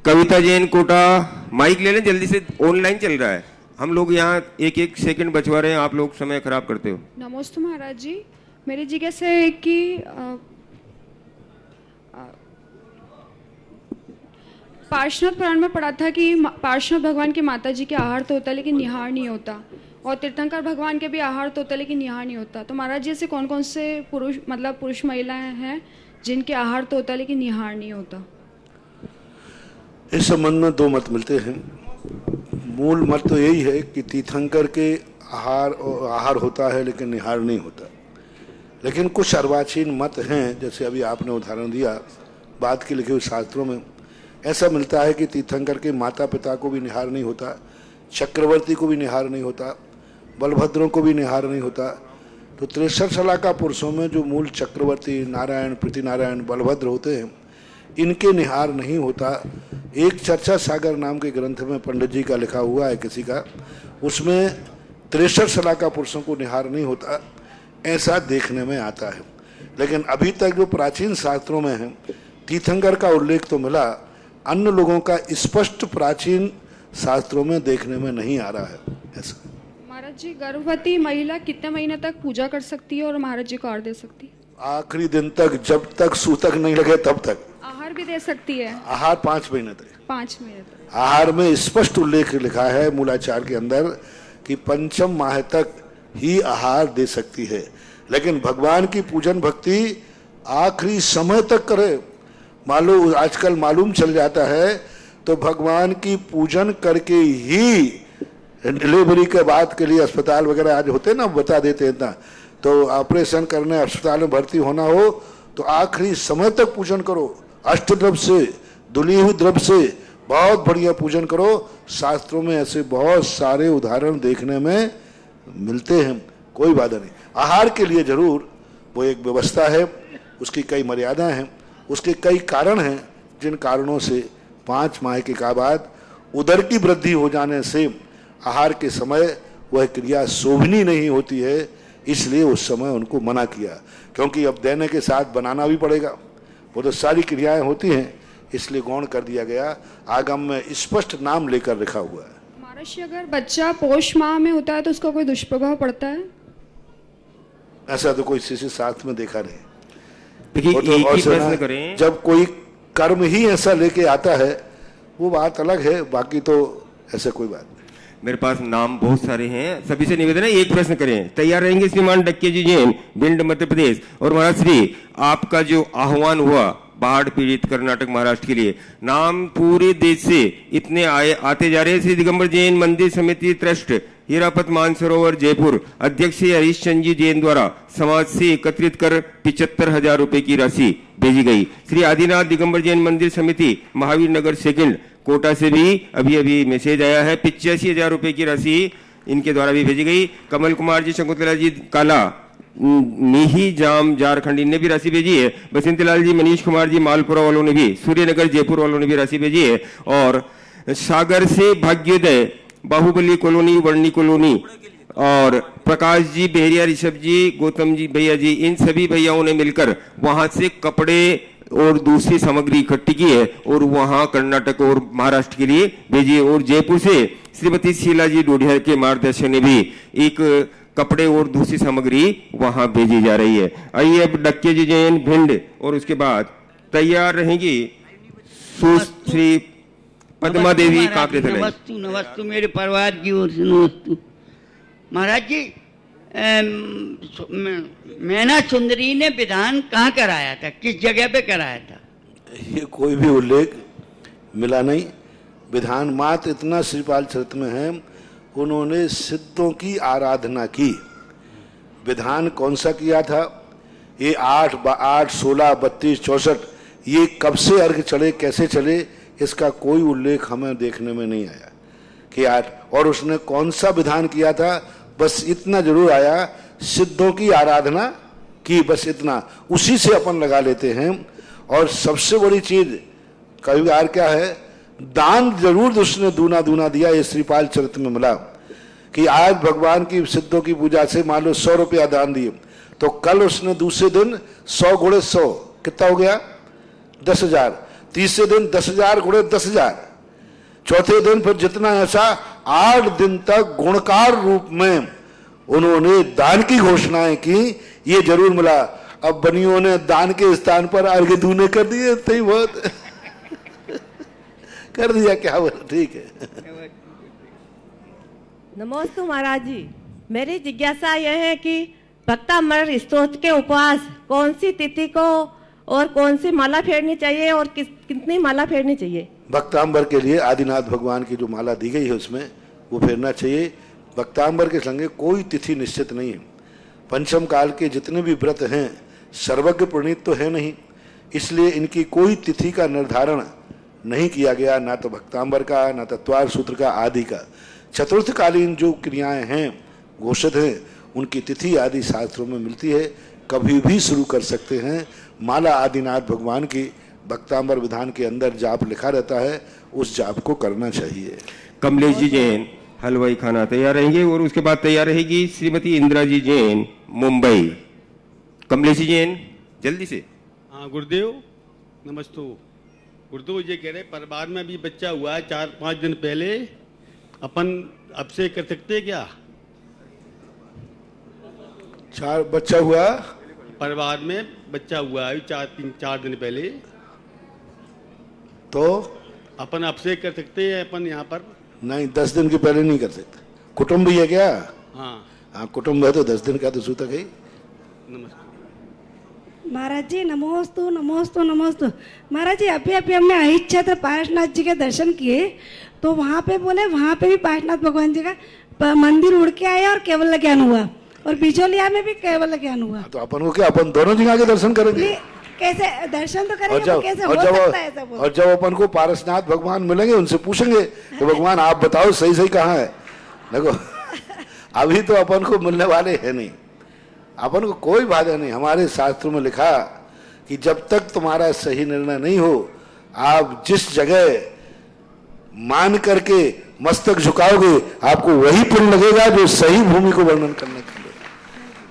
कविता जैन कोटा, माइक ले लें जल्दी से, ऑनलाइन चल रहा है, हम लोग यहाँ एक एक सेकंड बचवा रहे हैं, आप लोग समय खराब करते हो। नमस्ते महाराज जी, मेरी जिज्ञासा है कि पार्श्वनाथ पुराण में पढ़ा था कि पार्श्वनाथ भगवान के माता जी के आहार तो होता है लेकिन निहार नहीं होता, और तीर्थंकर भगवान के भी आहार तो होता है लेकिन निहार नहीं होता। तो महाराज जी ऐसे कौन कौन से पुरुष, मतलब पुरुष महिलाएं हैं जिनके आहार तो होता है लेकिन निहार नहीं होता? इस संबंध में दो मत मिलते हैं। मूल मत तो यही है कि तीर्थंकर के आहार होता है लेकिन निहार नहीं होता। लेकिन कुछ अर्वाचीन मत हैं, जैसे अभी आपने उदाहरण दिया, बाद के लिखे हुए शास्त्रों में ऐसा मिलता है कि तीर्थंकर के माता पिता को भी निहार नहीं होता, चक्रवर्ती को भी निहार नहीं होता, बलभद्रों को भी निहार नहीं होता। तो 63 शलाका पुरुषों में जो मूल चक्रवर्ती नारायण, पृथ्वीनारायण, बलभद्र होते हैं, इनके निहार नहीं होता। एक चर्चा सागर नाम के ग्रंथ में पंडित जी का लिखा हुआ है किसी का, उसमें 63 शलाका पुरुषों को निहार नहीं होता, ऐसा देखने में आता है। लेकिन अभी तक जो प्राचीन शास्त्रों में है, तीर्थंकर का उल्लेख तो मिला, अन्य लोगों का स्पष्ट प्राचीन शास्त्रों में देखने में नहीं आ रहा है ऐसा। महाराज जी, गर्भवती महिला कितने महीने तक पूजा कर सकती है और महाराज जी को आहार दे सकती है? आखिरी दिन तक, जब तक सूतक नहीं लगे तब तक। आहार भी दे सकती है? आहार 5 महीने तक। 5 महीने तक। आहार में स्पष्ट उल्लेख लिखा है मूलाचार के अंदर कि 5वें माह तक ही आहार दे सकती है। लेकिन भगवान की पूजन भक्ति आखिरी समय तक करे। मालूम आजकल मालूम चल जाता है तो भगवान की पूजन करके ही डिलीवरी के बाद के लिए अस्पताल वगैरह आज होते ना, बता देते हैं ना, तो ऑपरेशन करने अस्पताल में भर्ती होना हो तो आखिरी समय तक पूजन करो, अष्टद्रव्य से, धुली हुई द्रव्य से बहुत बढ़िया पूजन करो। शास्त्रों में ऐसे बहुत सारे उदाहरण देखने में मिलते हैं, कोई बाधा नहीं। आहार के लिए जरूर वो एक व्यवस्था है, उसकी कई मर्यादाएं हैं, उसके कई कारण हैं, जिन कारणों से 5 माह के बाद उदर की वृद्धि हो जाने से आहार के समय वह क्रिया शोभनीय नहीं होती है, इसलिए उस समय उनको मना किया। क्योंकि अब देने के साथ बनाना भी पड़ेगा, वो तो सारी क्रियाएं होती हैं, इसलिए गौण कर दिया गया। आगम में स्पष्ट नाम लेकर लिखा हुआ है। महाराज, अगर बच्चा पोष माह में होता है तो उसका कोई दुष्प्रभाव पड़ता है? ऐसा तो कोई शिष्य शास्त्र में देखा नहीं। देखिए, तो एक ही प्रश्न करें, जब कोई कर्म ही ऐसा लेके आता है वो बात अलग है, बाकी तो ऐसा कोई बात नहीं। मेरे पास नाम बहुत सारे हैं, सभी से निवेदन है एक प्रश्न करें। तैयार रहेंगे श्रीमान डक्के जी जैन, भिंड मध्य प्रदेश। और महाराज श्री, आपका जो आह्वान हुआ बाढ़ पीड़ित कर्नाटक महाराष्ट्र के लिए, नाम पूरे देश से इतने आते जा रहे हैं। श्री दिगंबर जैन मंदिर समिति ट्रस्ट हीरापत मानसरोवर जयपुर अध्यक्ष हरीशचंद जी जैन द्वारा समाज से एकत्रित कर 75,000 रुपए की राशि भेजी गई। श्री आदिनाथ दिगंबर जैन मंदिर समिति महावीर नगर सेकंड कोटा से भी अभी मैसेज आया है, 85,000 रुपए की राशि इनके द्वारा भी भेजी गई। कमल कुमार जी, शकुंतला जी काला, नीही जाम झारखंड, इनने भी राशि भेजी है। बसंतलाल जी, मनीष कुमार जी मालपुरा वालों ने भी, सूर्यनगर जयपुर वालों ने भी राशि भेजी है। और सागर से भाग्योदय, बाहुबली कॉलोनी, वर्णी कॉलोनी, और प्रकाश जी, बेहरिया, ऋषभ जी, गौतम जी भैया जी, इन सभी भैयाओं ने मिलकर वहां से कपड़े और दूसरी सामग्री इकट्ठी की है और वहां कर्नाटक और महाराष्ट्र के लिए भेजी है। और जयपुर से श्रीमती शीला जी डोडिया के मार्गदर्शन में भी एक कपड़े और दूसरी सामग्री वहां भेजी जा रही है। आइए अब डक्के जी जैन भिंड, और उसके बाद तैयार रहेंगी सुश्री पद्मा देवी कांकरे। नमस्तु मेरे परिवार की ओर से नमस्तु। महाराज जी, मैना सुंदरी ने विधान कहाँ कराया था, किस जगह पे कराया था? ये कोई भी उल्लेख मिला नहीं। विधान मात्र इतना श्रीपाल चरित्र में है, उन्होंने सिद्धों की आराधना की। विधान कौन सा किया था? ये 8, 16, 32, 64 ये कब से अर्घ चले, कैसे चले, इसका कोई उल्लेख हमें देखने में नहीं आया कि 8। और उसने कौन सा विधान किया था, बस इतना जरूर आया, सिद्धों की आराधना की, बस इतना, उसी से अपन लगा लेते हैं। और सबसे बड़ी चीज कविकार क्या है, दान जरूर उसने दूना दूना दिया। ये श्रीपाल चरित्र में मिला कि आज भगवान की सिद्धों की पूजा से मान लो 100 रुपया दान दिए, तो कल उसने दूसरे दिन 100 गुणे 100 कितना हो गया 10,000, तीसरे दिन 10,000 गुणे 10,000, चौथे दिन फिर जितना, ऐसा 8 दिन तक गुणकार रूप में उन्होंने दान की घोषणाएं की। ये जरूर मिला। अब बनियों ने दान के स्थान पर अर्घ्य दूने कर दिए, तो ही बहुत कर दिया, क्या बोला, ठीक है। नमोस्तु महाराज जी, मेरी जिज्ञासा यह है कि भक्तामृत स्तोत्र के उपवास कौन सी तिथि को और कौन सी माला फेरनी चाहिए और कितनी माला फेरनी चाहिए? भक्तांबर के लिए आदिनाथ भगवान की जो माला दी गई है उसमें वो फेरना चाहिए। भक्तांबर के संगे कोई तिथि निश्चित नहीं है। पंचम काल के जितने भी व्रत हैं सर्वज्ञ प्रणीत तो है नहीं, इसलिए इनकी कोई तिथि का निर्धारण नहीं किया गया, ना तो भक्तांबर का, ना तत्वार सूत्र का, आदि का। चतुर्थकालीन जो क्रियाएं हैं घोषित हैं उनकी तिथि आदि शास्त्रों में मिलती है, कभी भी शुरू कर सकते हैं। माला आदिनाथ भगवान की भक्तांबर विधान के अंदर जाप लिखा रहता है, उस जाप को करना चाहिए। कमलेश जी जैन हलवाई खाना तैयार रहेंगे और उसके बाद तैयार रहेगी श्रीमती इंदिरा जी जैन मुंबई। कमलेश जी जैन जल्दी से। हाँ गुरुदेव नमस्ते। गुरुदेव ये कह रहे परिवार में भी बच्चा हुआ है 4-5 दिन पहले, अपन अब से कर सकते हैं क्या? बच्चा हुआ परिवार में बच्चा हुआ है 4 दिन पहले, तो अपन अब से कर सकते हैं? अपन यहाँ पर नहीं, 10 दिन के पहले नहीं कर सकते। कुटुंब भी है क्या? हाँ कुटुंब है तो 10 दिन का तो सूतक है। नमस्ते महाराज जी। नमोस्तु नमोस्तु नमोस्तु। महाराज जी अभी अभी हमने अहिच्छत्र पार्श्वनाथ जी के दर्शन किए, तो वहाँ पे बोले वहाँ पे भी पार्श्वनाथ भगवान जी का मंदिर उड़ के आया और केवल ज्ञान हुआ, और बिचौलिया में भी केवल ज्ञान हुआ। तो अपन को क्या, अपन दोनों जगह के दर्शन करेंगे? कैसे दर्शन तो करेंगे, तो कैसे हो सकता है ऐसा? और जब अपन को पारसनाथ भगवान मिलेंगे उनसे पूछेंगे कि भगवान आप बताओ सही सही कहाँ है। देखो अभी तो अपन को मिलने वाले है नहीं, अपन को कोई बाधा नहीं। हमारे शास्त्रों में लिखा कि जब तक तुम्हारा सही निर्णय नहीं हो, आप जिस जगह मान करके मस्तक झुकाओगे आपको वही पुण्य लगेगा जो सही भूमि को वर्णन करने के लिए।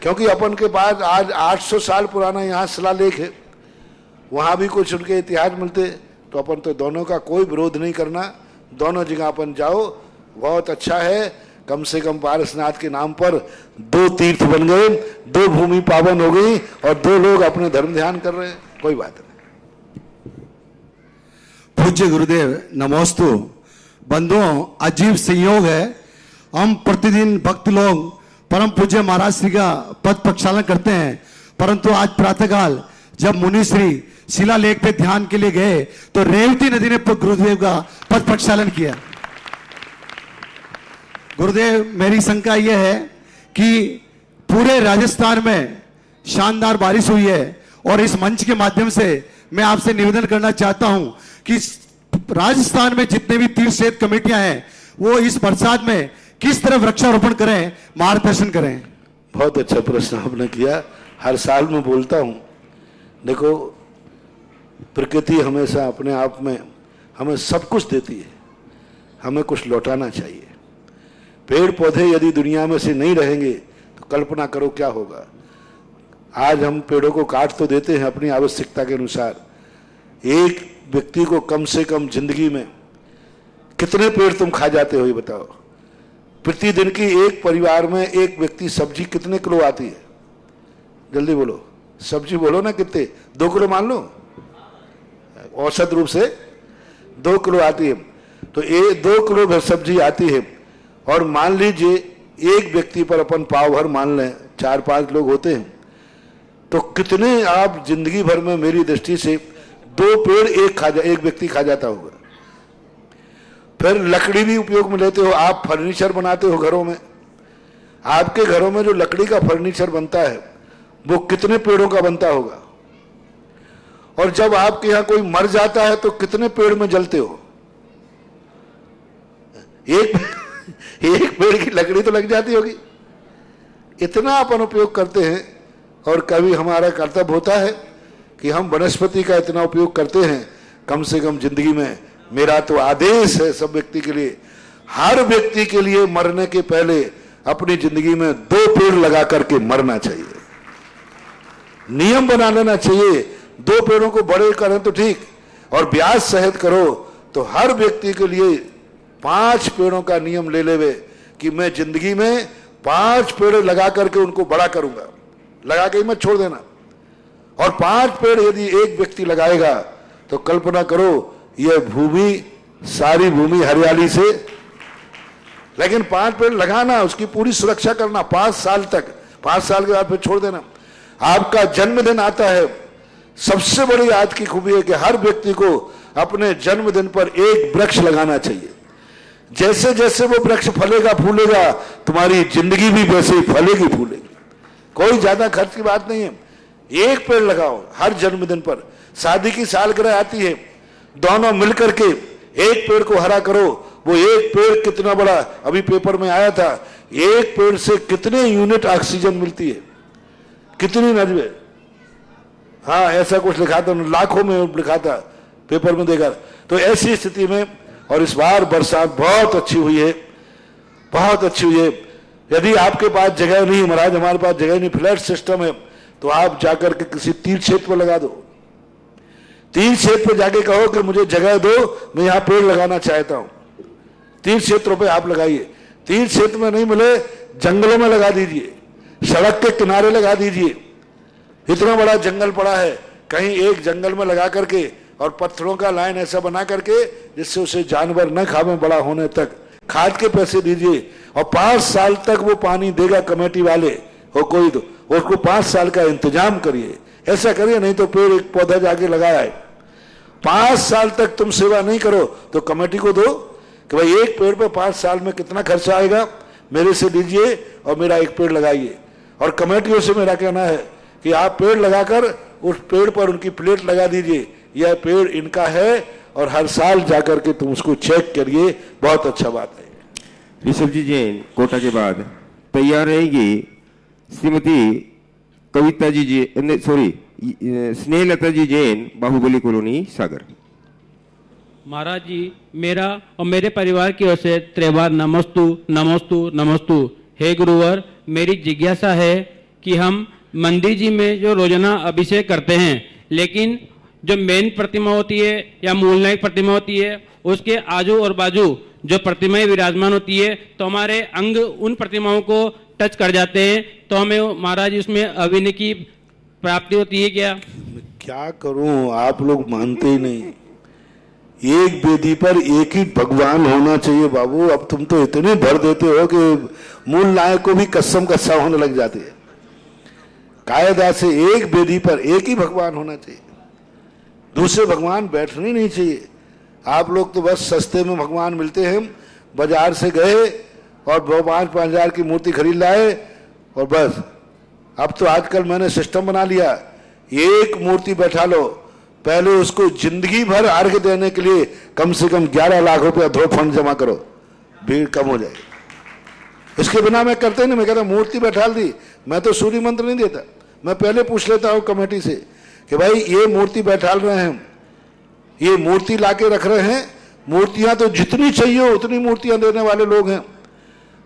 क्योंकि अपन के पास आज 800 साल पुराना यहाँ शिलालेख है, वहाँ भी कुछ उनके इतिहास मिलते, तो अपन तो दोनों का कोई विरोध नहीं करना, दोनों जगह अपन जाओ, बहुत अच्छा है। कम से कम पारसनाथ के नाम पर 2 तीर्थ बन गए, 2 भूमि पावन हो गई और 2 लोग अपने धर्म ध्यान कर रहे हैं, कोई बात नहीं। पूज्य गुरुदेव नमोस्तु। बंधुओं अजीब संयोग है, हम प्रतिदिन भक्त लोग परम पूज्य महाराज श्री का पद प्रक्षालन करते हैं, परंतु आज प्रातःकाल जब मुनि श्री शिलालेख पे ध्यान के लिए गए तो रेवती नदी ने गुरुदेव का पद प्रक्षालन किया। गुरुदेव मेरी शंका यह है कि पूरे राजस्थान में शानदार बारिश हुई है और इस मंच के माध्यम से मैं आपसे निवेदन करना चाहता हूं कि राजस्थान में जितने भी तीर्थ क्षेत्र कमेटियां हैं वो इस बरसात में किस तरह वृक्षारोपण करें, मार्गदर्शन करें। बहुत अच्छा प्रश्न आपने किया। हर साल मैं बोलता हूं, देखो प्रकृति हमेशा अपने आप में हमें सब कुछ देती है, हमें कुछ लौटाना चाहिए। पेड़ पौधे यदि दुनिया में से नहीं रहेंगे तो कल्पना करो क्या होगा। आज हम पेड़ों को काट तो देते हैं अपनी आवश्यकता के अनुसार, एक व्यक्ति को कम से कम जिंदगी में कितने पेड़ तुम खा जाते हो ये बताओ। प्रतिदिन की एक परिवार में एक व्यक्ति सब्जी कितने किलो आती है? जल्दी बोलो, सब्जी बोलो ना, कितने? 2 किलो मान लो, औसत रूप से 2 किलो आती है। तो 2 किलो सब्जी आती है और मान लीजिए एक व्यक्ति पर अपन पाव भर मान लें, 4-5 लोग होते हैं, तो कितने आप जिंदगी भर में मेरी दृष्टि से 2 पेड़ एक व्यक्ति खा जाता होगा। फिर लकड़ी भी उपयोग में लेते हो, आप फर्नीचर बनाते हो घरों में, आपके घरों में जो लकड़ी का फर्नीचर बनता है वो कितने पेड़ों का बनता होगा। और जब आपके यहां कोई मर जाता है तो कितने पेड़ में जलते हो? एक पेड़ की लकड़ी तो लग जाती होगी। इतना अपन उपयोग करते हैं और कभी हमारा कर्तव्य होता है कि हम वनस्पति का इतना उपयोग करते हैं। कम से कम जिंदगी में मेरा तो आदेश है सब व्यक्ति के लिए, हर व्यक्ति के लिए मरने के पहले अपनी जिंदगी में 2 पेड़ लगा करके मरना चाहिए। नियम बना लेना चाहिए, 2 पेड़ों को बड़े करें तो ठीक, और ब्याज सहित करो तो हर व्यक्ति के लिए 5 पेड़ों का नियम ले लेवे कि मैं जिंदगी में 5 पेड़ लगा करके उनको बड़ा करूंगा, लगा के ही मत छोड़ देना। और 5 पेड़ यदि एक व्यक्ति लगाएगा तो कल्पना करो यह भूमि, सारी भूमि हरियाली से, लेकिन 5 पेड़ लगाना, उसकी पूरी सुरक्षा करना 5 साल तक, 5 साल के बाद फिर छोड़ देना। आपका जन्मदिन आता है, सबसे बड़ी आज की खूबी है कि हर व्यक्ति को अपने जन्मदिन पर एक वृक्ष लगाना चाहिए। जैसे जैसे वो वृक्ष फलेगा फूलेगा, तुम्हारी जिंदगी भी वैसे ही फलेगी फूलेगी। कोई ज्यादा खर्च की बात नहीं है, एक पेड़ लगाओ हर जन्मदिन पर। शादी की सालगिरह आती है, दोनों मिलकर के एक पेड़ को हरा करो। वो एक पेड़ कितना बड़ा, अभी पेपर में आया था, एक पेड़ से कितने यूनिट ऑक्सीजन मिलती है, कितनी नजबे, हाँ ऐसा कुछ लिखा था, लाखों में लिखा था पेपर में देखा। तो ऐसी स्थिति में, और इस बार बरसात बहुत अच्छी हुई है, बहुत अच्छी हुई है। यदि आपके पास जगह नहीं, महाराज हमारे पास जगह नहीं, फ्लैट सिस्टम है, तो आप जाकर के किसी तीर्थ क्षेत्र पर लगा दो। तीर्थ क्षेत्र पर जाके कहो कि मुझे जगह दो, मैं यहाँ पेड़ लगाना चाहता हूं। तीर्थ क्षेत्रों पे आप लगाइए। तीर्थ क्षेत्र में नहीं मिले, जंगलों में लगा दीजिए, सड़क के किनारे लगा दीजिए। इतना बड़ा जंगल पड़ा है, कहीं एक जंगल में लगा करके और पत्थरों का लाइन ऐसा बना करके जिससे उसे जानवर न खावे, बड़ा होने तक खाद के पैसे दीजिए, और 5 साल तक वो पानी देगा कमेटी वाले हो कोई, तो उसको 5 साल का इंतजाम करिए। ऐसा करिए, नहीं तो पेड़ एक पौधा जाके लगाया है, 5 साल तक तुम सेवा नहीं करो तो कमेटी को दो कि भाई एक पेड़ पे 5 साल में कितना खर्चा आएगा, मेरे से लीजिए और मेरा एक पेड़ लगाइए। और कमेटियों से मेरा कहना है कि आप पेड़ लगाकर उस पेड़ पर उनकी प्लेट लगा दीजिए, यह पेड़ इनका है, और हर साल जाकर के तुम उसको चेक करिए। बहुत अच्छा बात है। ऋषभ जी जैन कोटा के बाद तैयार रहेगी श्रीमती कविता जी स्नेहलता जी जैन, बाहुबली कॉलोनी, सागर। महाराज जी, मेरा और मेरे परिवार की ओर से त्रिवार नमस्तु नमस्तु नमस्तु। हे गुरुवर, मेरी जिज्ञासा है कि हम मंदिर जी में जो रोजाना अभिषेक करते हैं, लेकिन जो मेन प्रतिमा होती है या मूलनायक प्रतिमा होती है, उसके आजू और बाजू जो प्रतिमाएं विराजमान होती है, तो हमारे अंग उन प्रतिमाओं को टच कर जाते हैं, तो हमें महाराज उसमें अभिनय की प्राप्ति होती है क्या? क्या करूं, आप लोग मानते ही नहीं। एक वेदी पर एक ही भगवान होना चाहिए बाबू। अब तुम तो इतने भर देते हो कि मूल नायक को भी कस्सम कस्सा होने लग जाती है। कायदा से एक वेदी पर एक ही भगवान होना चाहिए, दूसरे भगवान बैठने नहीं चाहिए। आप लोग तो बस सस्ते में भगवान मिलते हैं, बाजार से गए और 5-5 हजार की मूर्ति खरीद लाए और बस। अब तो आजकल मैंने सिस्टम बना लिया, एक मूर्ति बैठा लो, पहले उसको जिंदगी भर अर्घ देने के लिए कम से कम 11 लाख रुपया धो फंड जमा करो, भीड़ कम हो जाएगी। इसके बिना मैं करते नहीं, मैं कहता मूर्ति बैठा दी। मैं तो सूर्य मंत्र नहीं देता, मैं पहले पूछ लेता हूं कमेटी से कि भाई ये मूर्ति बैठा रहे हैं, ये मूर्ति लाके रख रहे हैं, मूर्तियां तो जितनी चाहिए उतनी मूर्तियां देने वाले लोग हैं।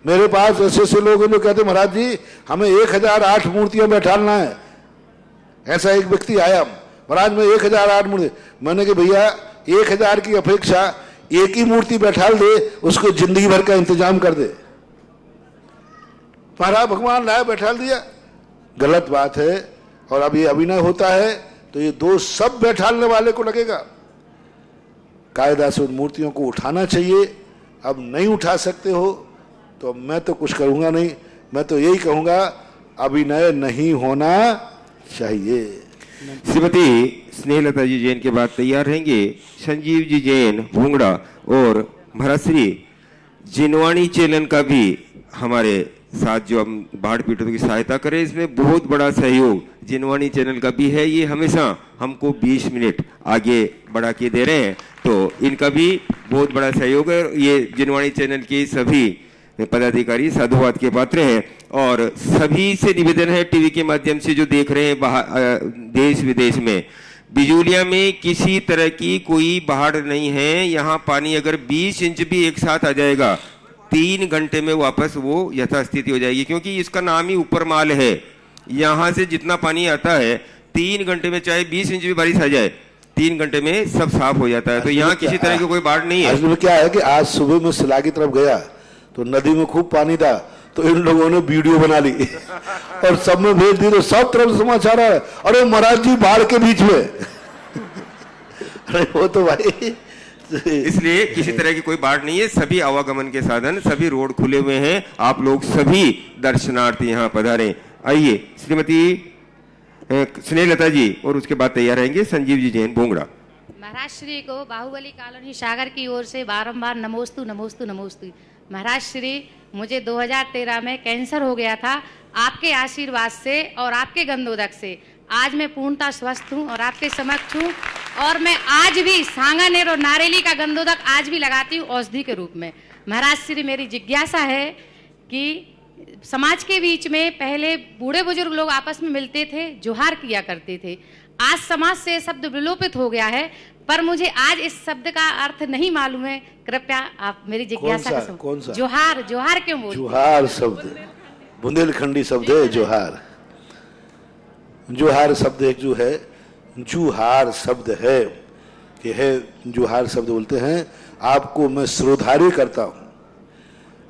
मेरे पास ऐसे ऐसे लोग हैं जो कहते महाराज जी हमें 1008 मूर्तियां बैठाना है। ऐसा एक व्यक्ति आया, महाराज में 1008 मूर्ति। मैंने कहा भैया 1000 की अपेक्षा एक ही मूर्ति बैठाल दे, उसको जिंदगी भर का इंतजाम कर दे। महाराज भगवान लाया बैठाल दिया, गलत बात है। और अब ये अभिनय होता है तो ये दोष सब बैठालने वाले को लगेगा। कायदा से उन मूर्तियों को उठाना चाहिए। अब नहीं उठा सकते हो तो मैं तो कुछ करूंगा नहीं, मैं तो यही कहूंगा अभिनय नहीं होना चाहिए। श्रीमती स्नेहलता जी जैन के बाद तैयार रहेंगे संजीव जी जैन भूंगड़ा, और भरतश्री जिनवाणी चैनल का भी हमारे साथ जो हम बाढ़ पीड़ितों की सहायता करें, इसमें बहुत बड़ा सहयोग जिनवाणी चैनल का भी है। ये हमेशा हमको 20 मिनट आगे बढ़ा के दे रहे हैं, तो इनका भी बहुत बड़ा सहयोग है। ये जिनवाणी चैनल के सभी पदाधिकारी साधुवाद के पात्र हैं। और सभी से निवेदन है, टीवी के माध्यम से जो देख रहे हैं देश विदेश में, बिजूलिया में किसी तरह की कोई बाढ़ नहीं है। यहाँ पानी अगर 20 इंच भी एक साथ आ जाएगा 3 घंटे में वापस वो यथास्थिति हो जाएगी, क्योंकि इसका नाम ही ऊपर माल है। यहाँ से जितना पानी आता है 3 घंटे में, चाहे 20 इंच भी बारिश आ जाए, 3 घंटे में सब साफ हो जाता है। तो यहाँ किसी तरह की कोई बाढ़ नहीं है। असल में क्या है कि आज सुबह में सिला की तरफ गया तो नदी में खूब पानी था, तो इन लोगों ने वीडियो बना ली और सब में भेज दी, तो सब तरफ समाचार आ रहा है, अरे महाराज जी बाढ़ के बीच में अरे वो तो भाई इसलिए किसी तरह की कोई बाढ़ नहीं है। सभी आवागमन के साधन, सभी रोड खुले हुए हैं। आप लोग सभी दर्शनार्थी यहाँ पधारें। आइए श्रीमती स्नेहलता जी, और उसके बाद तैयार रहेंगे संजीव जी जैन भोंगड़ा। महाराज श्री को बाहुबली कॉलोनी सागर की ओर से बारंबार नमोस्तु नमोस्तु नमोस्तु। महाराज श्री, मुझे 2013 में कैंसर हो गया था। आपके आशीर्वाद से और आपके गंधोदक से आज मैं पूर्णतः स्वस्थ हूँ और आपके समक्ष हूँ। और मैं आज भी सांगानेर और नारेली का गंधोदक आज भी लगाती हूँ औषधि के रूप में। महाराज श्री, मेरी जिज्ञासा है कि समाज के बीच में पहले बूढ़े बुजुर्ग लोग आपस में मिलते थे, जोहार किया करते थे। आज समाज से शब्द विलोपित हो गया है, पर मुझे आज इस शब्द का अर्थ नहीं मालूम है। कृपया आप मेरी जिज्ञासा का कौन सा? जोहार, जोहार क्यों बोलते? जोहार शब्द बुंदेलखंडी शब्द है जोहार। जोहार शब्द एक जो है, जुहार शब्द है कि है, जुहार शब्द बोलते हैं। आपको मैं श्रोधार्य करता हूँ,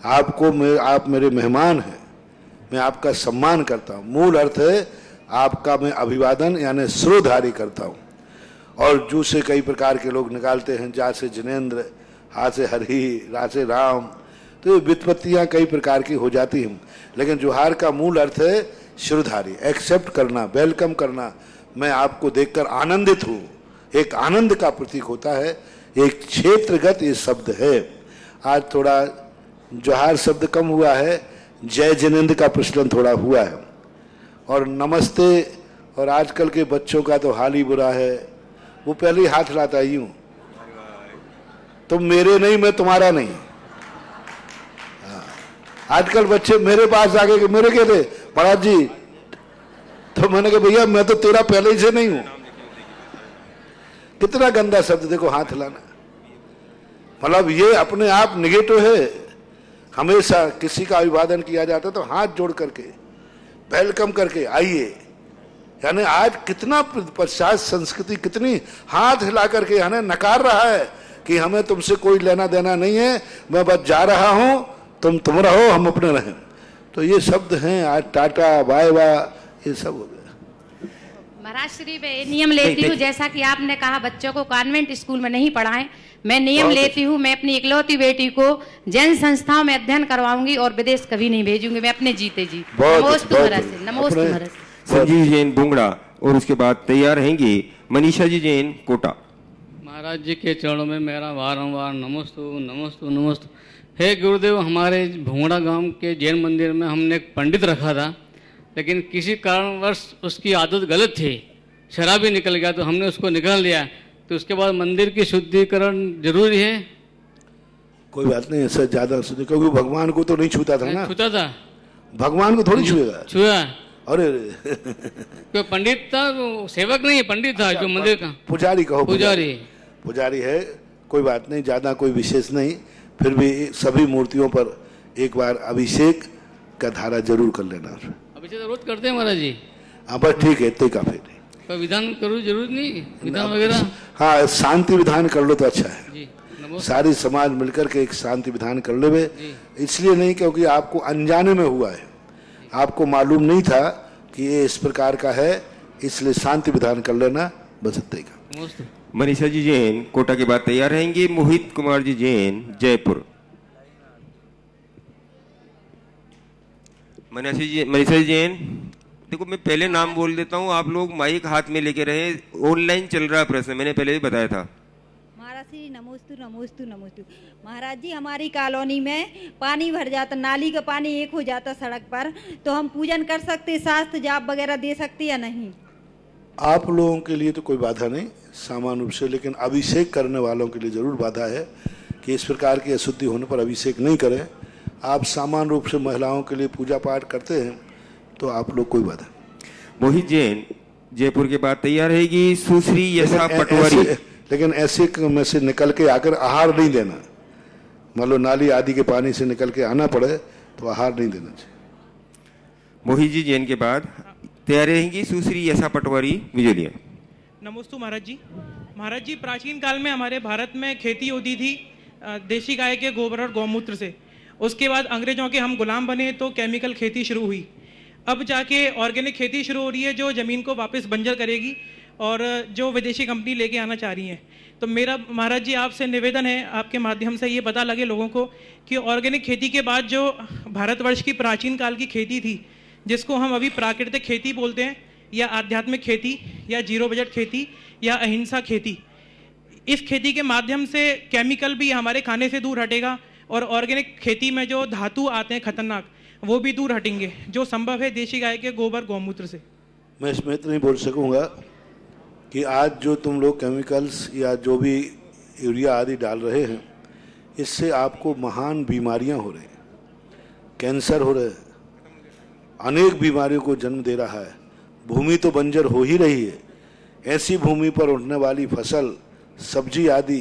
आपको मैं, आप मेरे मेहमान हैं, मैं आपका सम्मान करता हूँ। मूल अर्थ है आपका मैं अभिवादन यानी श्रोधार्य करता हूँ। और जू से कई प्रकार के लोग निकालते हैं, जा से जिनेन्द्र, हा से हरि, रा से राम, तो ये व्युत्पत्तियाँ कई प्रकार की हो जाती हैं। लेकिन जोहार का मूल अर्थ है श्रोधार्य, एक्सेप्ट करना, वेलकम करना। मैं आपको देखकर आनंदित हूँ, एक आनंद का प्रतीक होता है, एक क्षेत्रगत ये शब्द है। आज थोड़ा जोहार शब्द कम हुआ है, जय जिनेन्द्र का प्रचलन थोड़ा हुआ है। और नमस्ते, और आजकल के बच्चों का तो हाल ही बुरा है, वो पहले ही हाथ लाता यूं, तुम मेरे नहीं मैं तुम्हारा नहीं। आजकल बच्चे मेरे पास आके के मेरे कहते महाराज जी, तो मैंने कहा भैया मैं तो तेरा पहले ही से नहीं हूं। कितना गंदा शब्द देखो, हाथ हिलाना। मतलब ये अपने आप निगेटिव है। हमेशा किसी का अभिवादन किया जाता है तो हाथ जोड़ करके, वेलकम करके आइए। यानी आज कितना पश्चात संस्कृति कितनी हाथ हिला करके यानी नकार रहा है कि हमें तुमसे कोई लेना देना नहीं है, मैं बस जा रहा हूं, तुम रहो, हम अपने रहें। तो ये शब्द हैं आज, टाटा बाय बाय, ये सब हो गया। महाराज श्री, मैं नियम लेती हूँ, जैसा कि आपने कहा बच्चों को कॉन्वेंट स्कूल में नहीं पढ़ाएं, मैं नियम लेती हूँ, मैं अपनी इकलौती बेटी को जैन संस्थाओं में अध्ययन करवाऊंगी और विदेश कभी नहीं भेजूंगी, मैं अपने जीते जी। नमोस्तु महाराज से, नमोस्तु महाराज। संजीव जैन भोंगड़ा, और उसके बाद तैयार रहेंगी मनीषा जी जैन कोटा। महाराज जी के चरणों में मेरा बारंबार नमोस्तु नमोस्तु नमोस्तु। हे गुरुदेव, हमारे भोंगड़ा गांव के जैन मंदिर में हमने एक पंडित रखा था, लेकिन किसी कारणवश उसकी आदत गलत थी, शराबी निकल गया, तो हमने उसको निकाल लिया। तो उसके बाद मंदिर की शुद्धिकरण जरूरी है? कोई बात नहीं, ऐसा ज्यादा शुद्धि, क्योंकि भगवान को तो नहीं छूता था ना। छूता था, भगवान को थोड़ी छुएगा। छुआ? अरे कोई पंडित था, सेवक नहीं है, पंडित था जो मंदिर का पुजारी कहो, पुजारी है। कोई बात नहीं, ज्यादा कोई विशेष नहीं। फिर भी सभी मूर्तियों पर एक बार अभिषेक का धारा जरूर कर लेना। अभिषेक रोज करते हैं महाराज जी? हाँ बस ठीक है, इतने काफी नहीं। कोई विधान करूँ जरूर नहीं, विधान वगैरह? हाँ, शांति विधान कर लो तो अच्छा है जी। सारी समाज मिलकर के एक शांति विधान कर ले। इसलिए नहीं क्योंकि आपको अनजाने में हुआ है, आपको मालूम नहीं था कि ये इस प्रकार का है, इसलिए शांति विधान कर लेना, बस इतना ही। मनीषा जी जैन कोटा के बाद तैयार रहेंगे मोहित कुमार जी जैन जयपुर। मनीषा जी जैन, देखो मैं पहले नाम बोल देता हूँ, आप लोग माइक हाथ में लेके रहे। ऑनलाइन चल रहा प्रश्न, मैंने पहले भी बताया था। महाराज श्री नमोस्तु नमोस्तु नमोस्तु। महाराज जी, हमारी कॉलोनी में पानी भर जाता, नाली का पानी एक हो जाता सड़क पर, तो हम पूजन कर सकते, शास्त्र जाप वगैरह दे सकते या नहीं? आप लोगों के लिए तो कोई बाधा नहीं सामान्य रूप से, लेकिन अभिषेक करने वालों के लिए जरूर बाधा है कि इस प्रकार की अशुद्धि होने पर अभिषेक नहीं करें। आप सामान्य रूप से महिलाओं के लिए पूजा पाठ करते हैं तो आप लोग कोई बाधा। मोहित जैन जयपुर के बाद तैयार रहेगी सुश्री यशा पटवारी। लेकिन ऐसे में से निकल के आकर आहार नहीं देना, मान लो नाली आदि के पानी से निकल के आना पड़े तो आहार नहीं देना चाहिए। मोहित जी जैन के बाद तैयार रहेंगी सुश्री यशा पटवारी बिजलिया। नमोस्तु महाराज जी। महाराज जी, प्राचीन काल में हमारे भारत में खेती होती थी देशी गाय के गोबर और गौमूत्र से। उसके बाद अंग्रेजों के हम गुलाम बने तो केमिकल खेती शुरू हुई। अब जाके ऑर्गेनिक खेती शुरू हो रही है जो ज़मीन को वापस बंजर करेगी और जो विदेशी कंपनी लेके आना चाह रही है। तो मेरा महाराज जी आपसे निवेदन है, आपके माध्यम से ये पता लगे लोगों को कि ऑर्गेनिक खेती के बाद जो भारतवर्ष की प्राचीन काल की खेती थी, जिसको हम अभी प्राकृतिक खेती बोलते हैं या आध्यात्मिक खेती या जीरो बजट खेती या अहिंसा खेती, इस खेती के माध्यम से केमिकल भी हमारे खाने से दूर हटेगा और ऑर्गेनिक खेती में जो धातु आते हैं खतरनाक, वो भी दूर हटेंगे, जो संभव है देशी गाय के गोबर गौमूत्र से। मैं इसमें इतना नहीं बोल सकूंगा कि आज जो तुम लोग केमिकल्स या जो भी यूरिया आदि डाल रहे हैं, इससे आपको महान बीमारियां हो रही हैं, कैंसर हो रहे हैं, अनेक बीमारियों को जन्म दे रहा है। भूमि तो बंजर हो ही रही है, ऐसी भूमि पर उठने वाली फसल, सब्जी आदि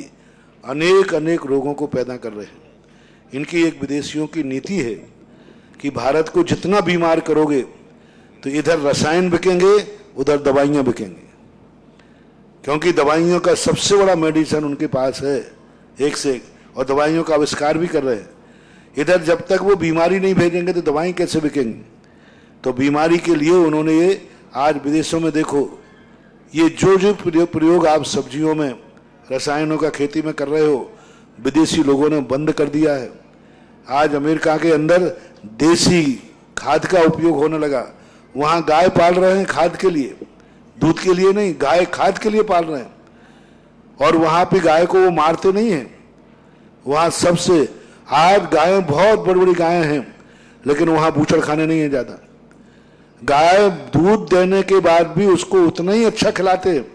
अनेक अनेक रोगों को पैदा कर रहे हैं। इनकी एक विदेशियों की नीति है कि भारत को जितना बीमार करोगे तो इधर रसायन बिकेंगे, उधर दवाइयाँ बिकेंगी, क्योंकि दवाइयों का सबसे बड़ा मेडिसिन उनके पास है एक से एक, और दवाइयों का आविष्कार भी कर रहे हैं। इधर जब तक वो बीमारी नहीं भेजेंगे तो दवाई कैसे बिकेंगी। तो बीमारी के लिए उन्होंने ये आज विदेशों में देखो, ये जो जो प्रयोग आप सब्जियों में रसायनों का खेती में कर रहे हो, विदेशी लोगों ने बंद कर दिया है। आज अमेरिका के अंदर देसी खाद का उपयोग होने लगा। वहाँ गाय पाल रहे हैं खाद के लिए, दूध के लिए नहीं, गाय खाद के लिए पाल रहे हैं। और वहाँ पे गाय को वो मारते नहीं हैं। वहाँ सबसे आज गायें बहुत बड़ी बड़ी गायें हैं, लेकिन वहाँ बूचड़ खाने नहीं है ज़्यादा। गाय दूध देने के बाद भी उसको उतना ही अच्छा खिलाते हैं,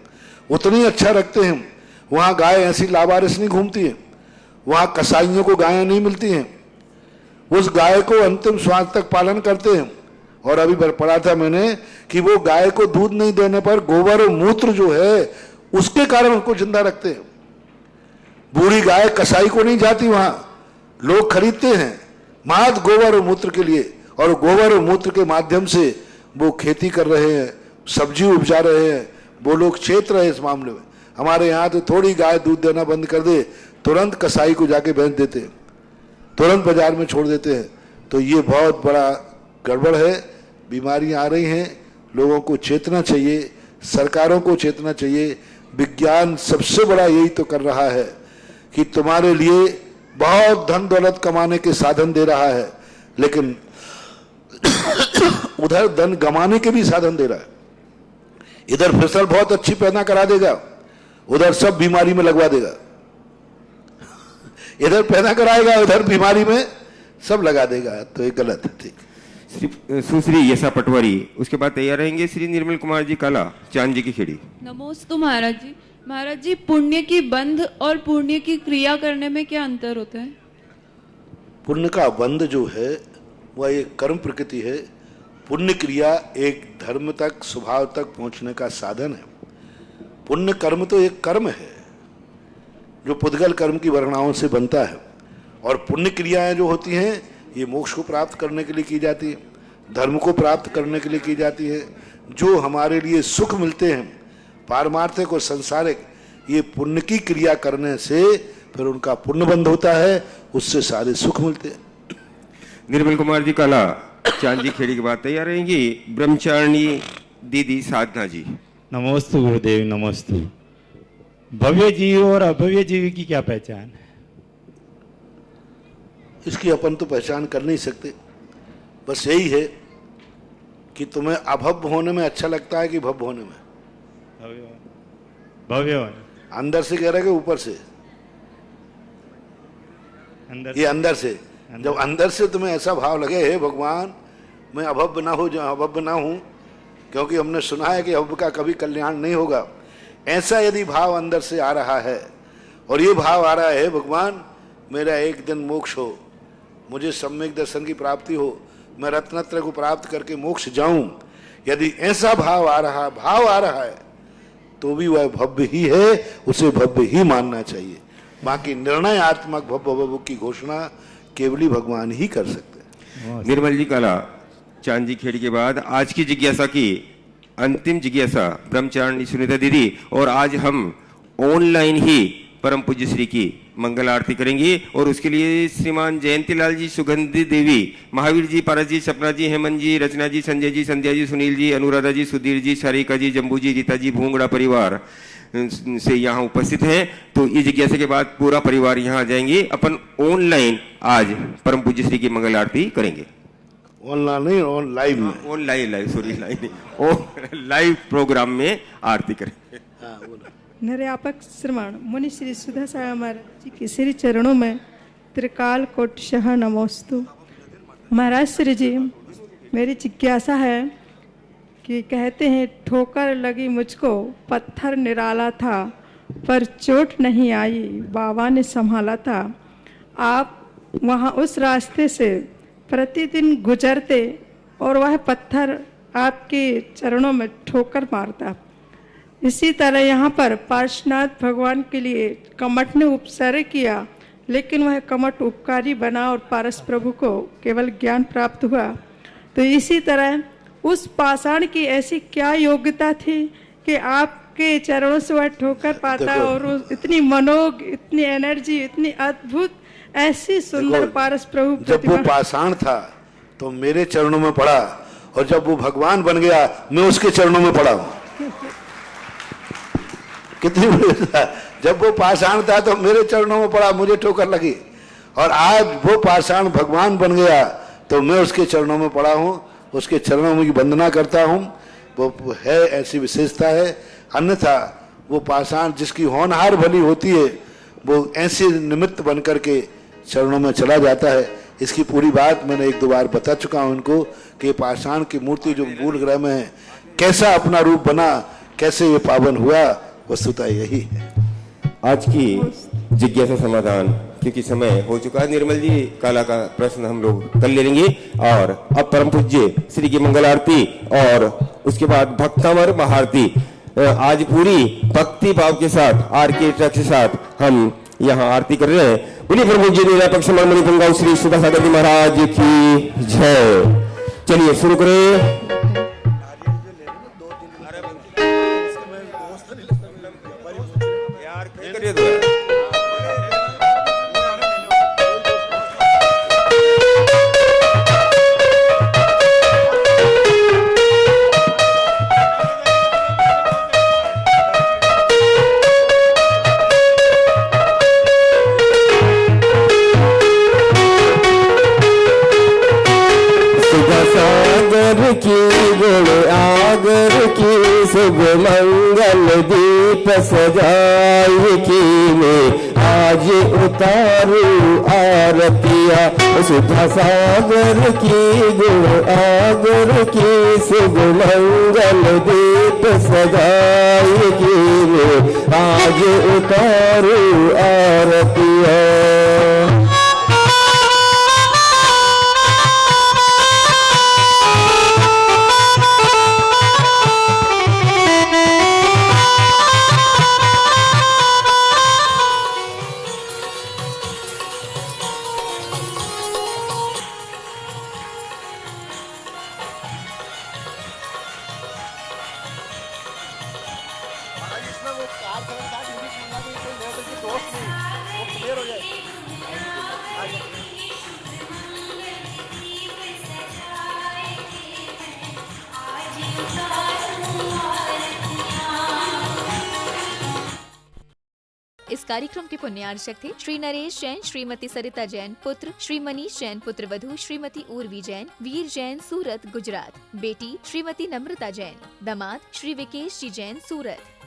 उतना ही अच्छा रखते हैं। वहाँ गाय ऐसी लावारिस नहीं घूमती है, वहाँ कसाईयों को गायें नहीं मिलती हैं, उस गाय को अंतिम श्वास तक पालन करते हैं। और अभी पढ़ा था मैंने कि वो गाय को दूध नहीं देने पर गोबर और मूत्र जो है उसके कारण उनको जिंदा रखते हैं। बूढ़ी गाय कसाई को नहीं जाती, वहाँ लोग खरीदते हैं मात्र गोबर और मूत्र के लिए, और गोबर और मूत्र के माध्यम से वो खेती कर रहे हैं, सब्जी उपजा रहे हैं। वो लोग चेत रहे इस मामले में। हमारे यहाँ तो थोड़ी गाय दूध देना बंद कर दे, तुरंत कसाई को जाके बेच देते हैं, तुरंत बाजार में छोड़ देते हैं। तो ये बहुत बड़ा गड़बड़ है, बीमारियां आ रही हैं। लोगों को चेतना चाहिए, सरकारों को चेतना चाहिए। विज्ञान सबसे बड़ा यही तो कर रहा है कि तुम्हारे लिए बहुत धन दौलत कमाने के साधन दे रहा है, लेकिन उधर धन गमाने के भी साधन दे रहा है। इधर फसल बहुत अच्छी पैदा करा देगा, उधर सब बीमारी में लगवा देगा। इधर पैदा कराएगा, उधर बीमारी में सब लगा देगा। तो ये गलत है। ठीक। सुश्री यशा पटवारी, उसके बाद तैयार रहेंगे श्री निर्मल कुमार जी काला, चांद जी की खेड़ी। नमोस्तु महाराज जी। महाराज जी, पुण्य की बंध और पुण्य की क्रिया करने में क्या अंतर होता है? पुण्य का बंध जो है वह एक कर्म प्रकृति है। पुण्य क्रिया एक धर्म तक, स्वभाव तक पहुंचने का साधन है। पुण्य कर्म तो एक कर्म है जो पुद्गल कर्म की वर्णाओं से बनता है, और पुण्य क्रियाएं जो होती हैं ये मोक्ष को प्राप्त करने के लिए की जाती है, धर्म को प्राप्त करने के लिए की जाती है। जो हमारे लिए सुख मिलते हैं पारमार्थिक और संसारिक, ये पुण्य की क्रिया करने से फिर उनका पुण्य बंध होता है, उससे सारे सुख मिलते हैं। निर्मल कुमार जी काला, चांद जी खेड़ी के बाद तैयार रहेंगी ब्रह्मचारिणी दीदी साधना जी। नमोस्तु गुरुदेव, नमोस्तु। भव्य जीव और अभव्य जीव की क्या पहचान है? इसकी अपन तो पहचान कर नहीं सकते। बस यही है कि तुम्हें अभव्य होने में अच्छा लगता है कि भव्य होने में? भव्य होने। अंदर से कह रहे कि ऊपर से? ये अंदर से। जब अंदर से तुम्हें ऐसा भाव लगे, हे भगवान मैं अभव्य ना हो जाऊं, अभव्य ना हूं, क्योंकि हमने सुना है कि अभव्य का कभी कल्याण नहीं होगा, ऐसा यदि भाव अंदर से आ रहा है, और ये भाव आ रहा है भगवान मेरा एक दिन मोक्ष हो, मुझे सम्यक दर्शन की प्राप्ति हो, मैं रत्नत्रय को प्राप्त करके मोक्ष जाऊं, यदि ऐसा भाव आ रहा है तो भी वह भव्य ही है, उसे भव्य ही मानना चाहिए। बाकी निर्णयात्मक भव की घोषणा केवल ही भगवान ही कर सकते हैं। निर्मल जी काला, चांद जी खेड़ी के बाद आज की जिज्ञासा की अंतिम जिज्ञासा ब्रह्मचारिणी सुनीता दीदी, और आज हम ऑनलाइन ही परम पूज्य श्री की मंगल आरती करेंगे। और उसके लिए श्रीमान जयंती लाल जी, सुगंधी देवी, महावीर जी, पारस जी, सपना जी, हेमंत जी, रचना जी, संजय जी, संध्या जी, सुनील जी, अनुराधा जी, सुधीर जी, सारिका जी, जम्बू जी, रीता जी, भूंगड़ा परिवार से यहाँ उपस्थित हैं। तो इस जिज्ञासा के बाद पूरा परिवार यहाँ आ जाएंगे। अपन ऑनलाइन आज परम पूज्य श्री की मंगल आरती करेंगे। ऑनलाइन नहीं, ऑनलाइन में, लाइव प्रोग्राम में आरती करेंगे। निर्यापक श्रवण मुनि श्री सुधा सागर महाराज जी के श्री चरणों में त्रिकाल कोटिशः नमोस्तु। महाराज श्री जी, मेरी जिज्ञासा है कि कहते हैं ठोकर लगी मुझको, पत्थर निराला था पर चोट नहीं आई, बाबा ने संभाला था। आप वहाँ उस रास्ते से प्रतिदिन गुजरते और वह पत्थर आपके चरणों में ठोकर मारता। इसी तरह यहाँ पर पार्श्वनाथ भगवान के लिए कमठ ने उपसर्ग किया, लेकिन वह कमठ उपकारी बना और पारस प्रभु को केवल ज्ञान प्राप्त हुआ। तो इसी तरह उस पाषाण की ऐसी क्या योग्यता थी कि आपके चरणों से वह ठोकर पाता और इतनी मनोग, इतनी एनर्जी, इतनी अद्भुत, ऐसी सुंदर पारस प्रभु। जब वो पाषाण था तो मेरे चरणों में पड़ा, और जब वो भगवान बन गया मैं उसके चरणों में पड़ा हूं। कितनी बड़ी था। जब वो पाषाण था तो मेरे चरणों में पड़ा, मुझे ठोकर लगी, और आज वो पाषाण भगवान बन गया तो मैं उसके चरणों में पड़ा हूँ, उसके चरणों में वंदना करता हूँ। वो है, ऐसी विशेषता है। अन्यथा वो पाषाण जिसकी होनहार भली होती है वो ऐसे निमित्त बन करके चरणों में चला जाता है। इसकी पूरी बात मैंने एक दो बार बता चुका हूँ उनको कि पाषाण की मूर्ति जो मूल ग्रह में है कैसा अपना रूप बना, कैसे ये पावन हुआ, वस्तुतः यही है। आज की जिज्ञासा समाधान, क्योंकि समय हो चुका है, निर्मल जी काला का प्रश्न हम लोग कल ले लेंगे। और अब परम पूज्य श्री की मंगल आरती और उसके बाद भक्तामर महाआरती आज पूरी भक्ति भाव के साथ आर के ट्रक के साथ हम यहाँ आरती कर रहे हैं। बोलिए परम पूज्य निरापक समण मणिपुंगाव श्री सुधा सागर जी महाराज की जय। चलिए शुरू करें। मंगल दीप सजाई की में आज उतारू आरतिया, सुधा सागर की गुण आगर की शुभ मंगल दीप सजाई की में आज उतारू आरतिया। इस कार्यक्रम के पुण्यार्चक थे श्री नरेश जैन, श्रीमती सरिता जैन पुत्र, श्री मनीष जैन पुत्र वधू, श्रीमती उर्वी जैन, वीर जैन सूरत गुजरात, बेटी श्रीमती नम्रता जैन, दामाद श्री विकेश जी जैन सूरत।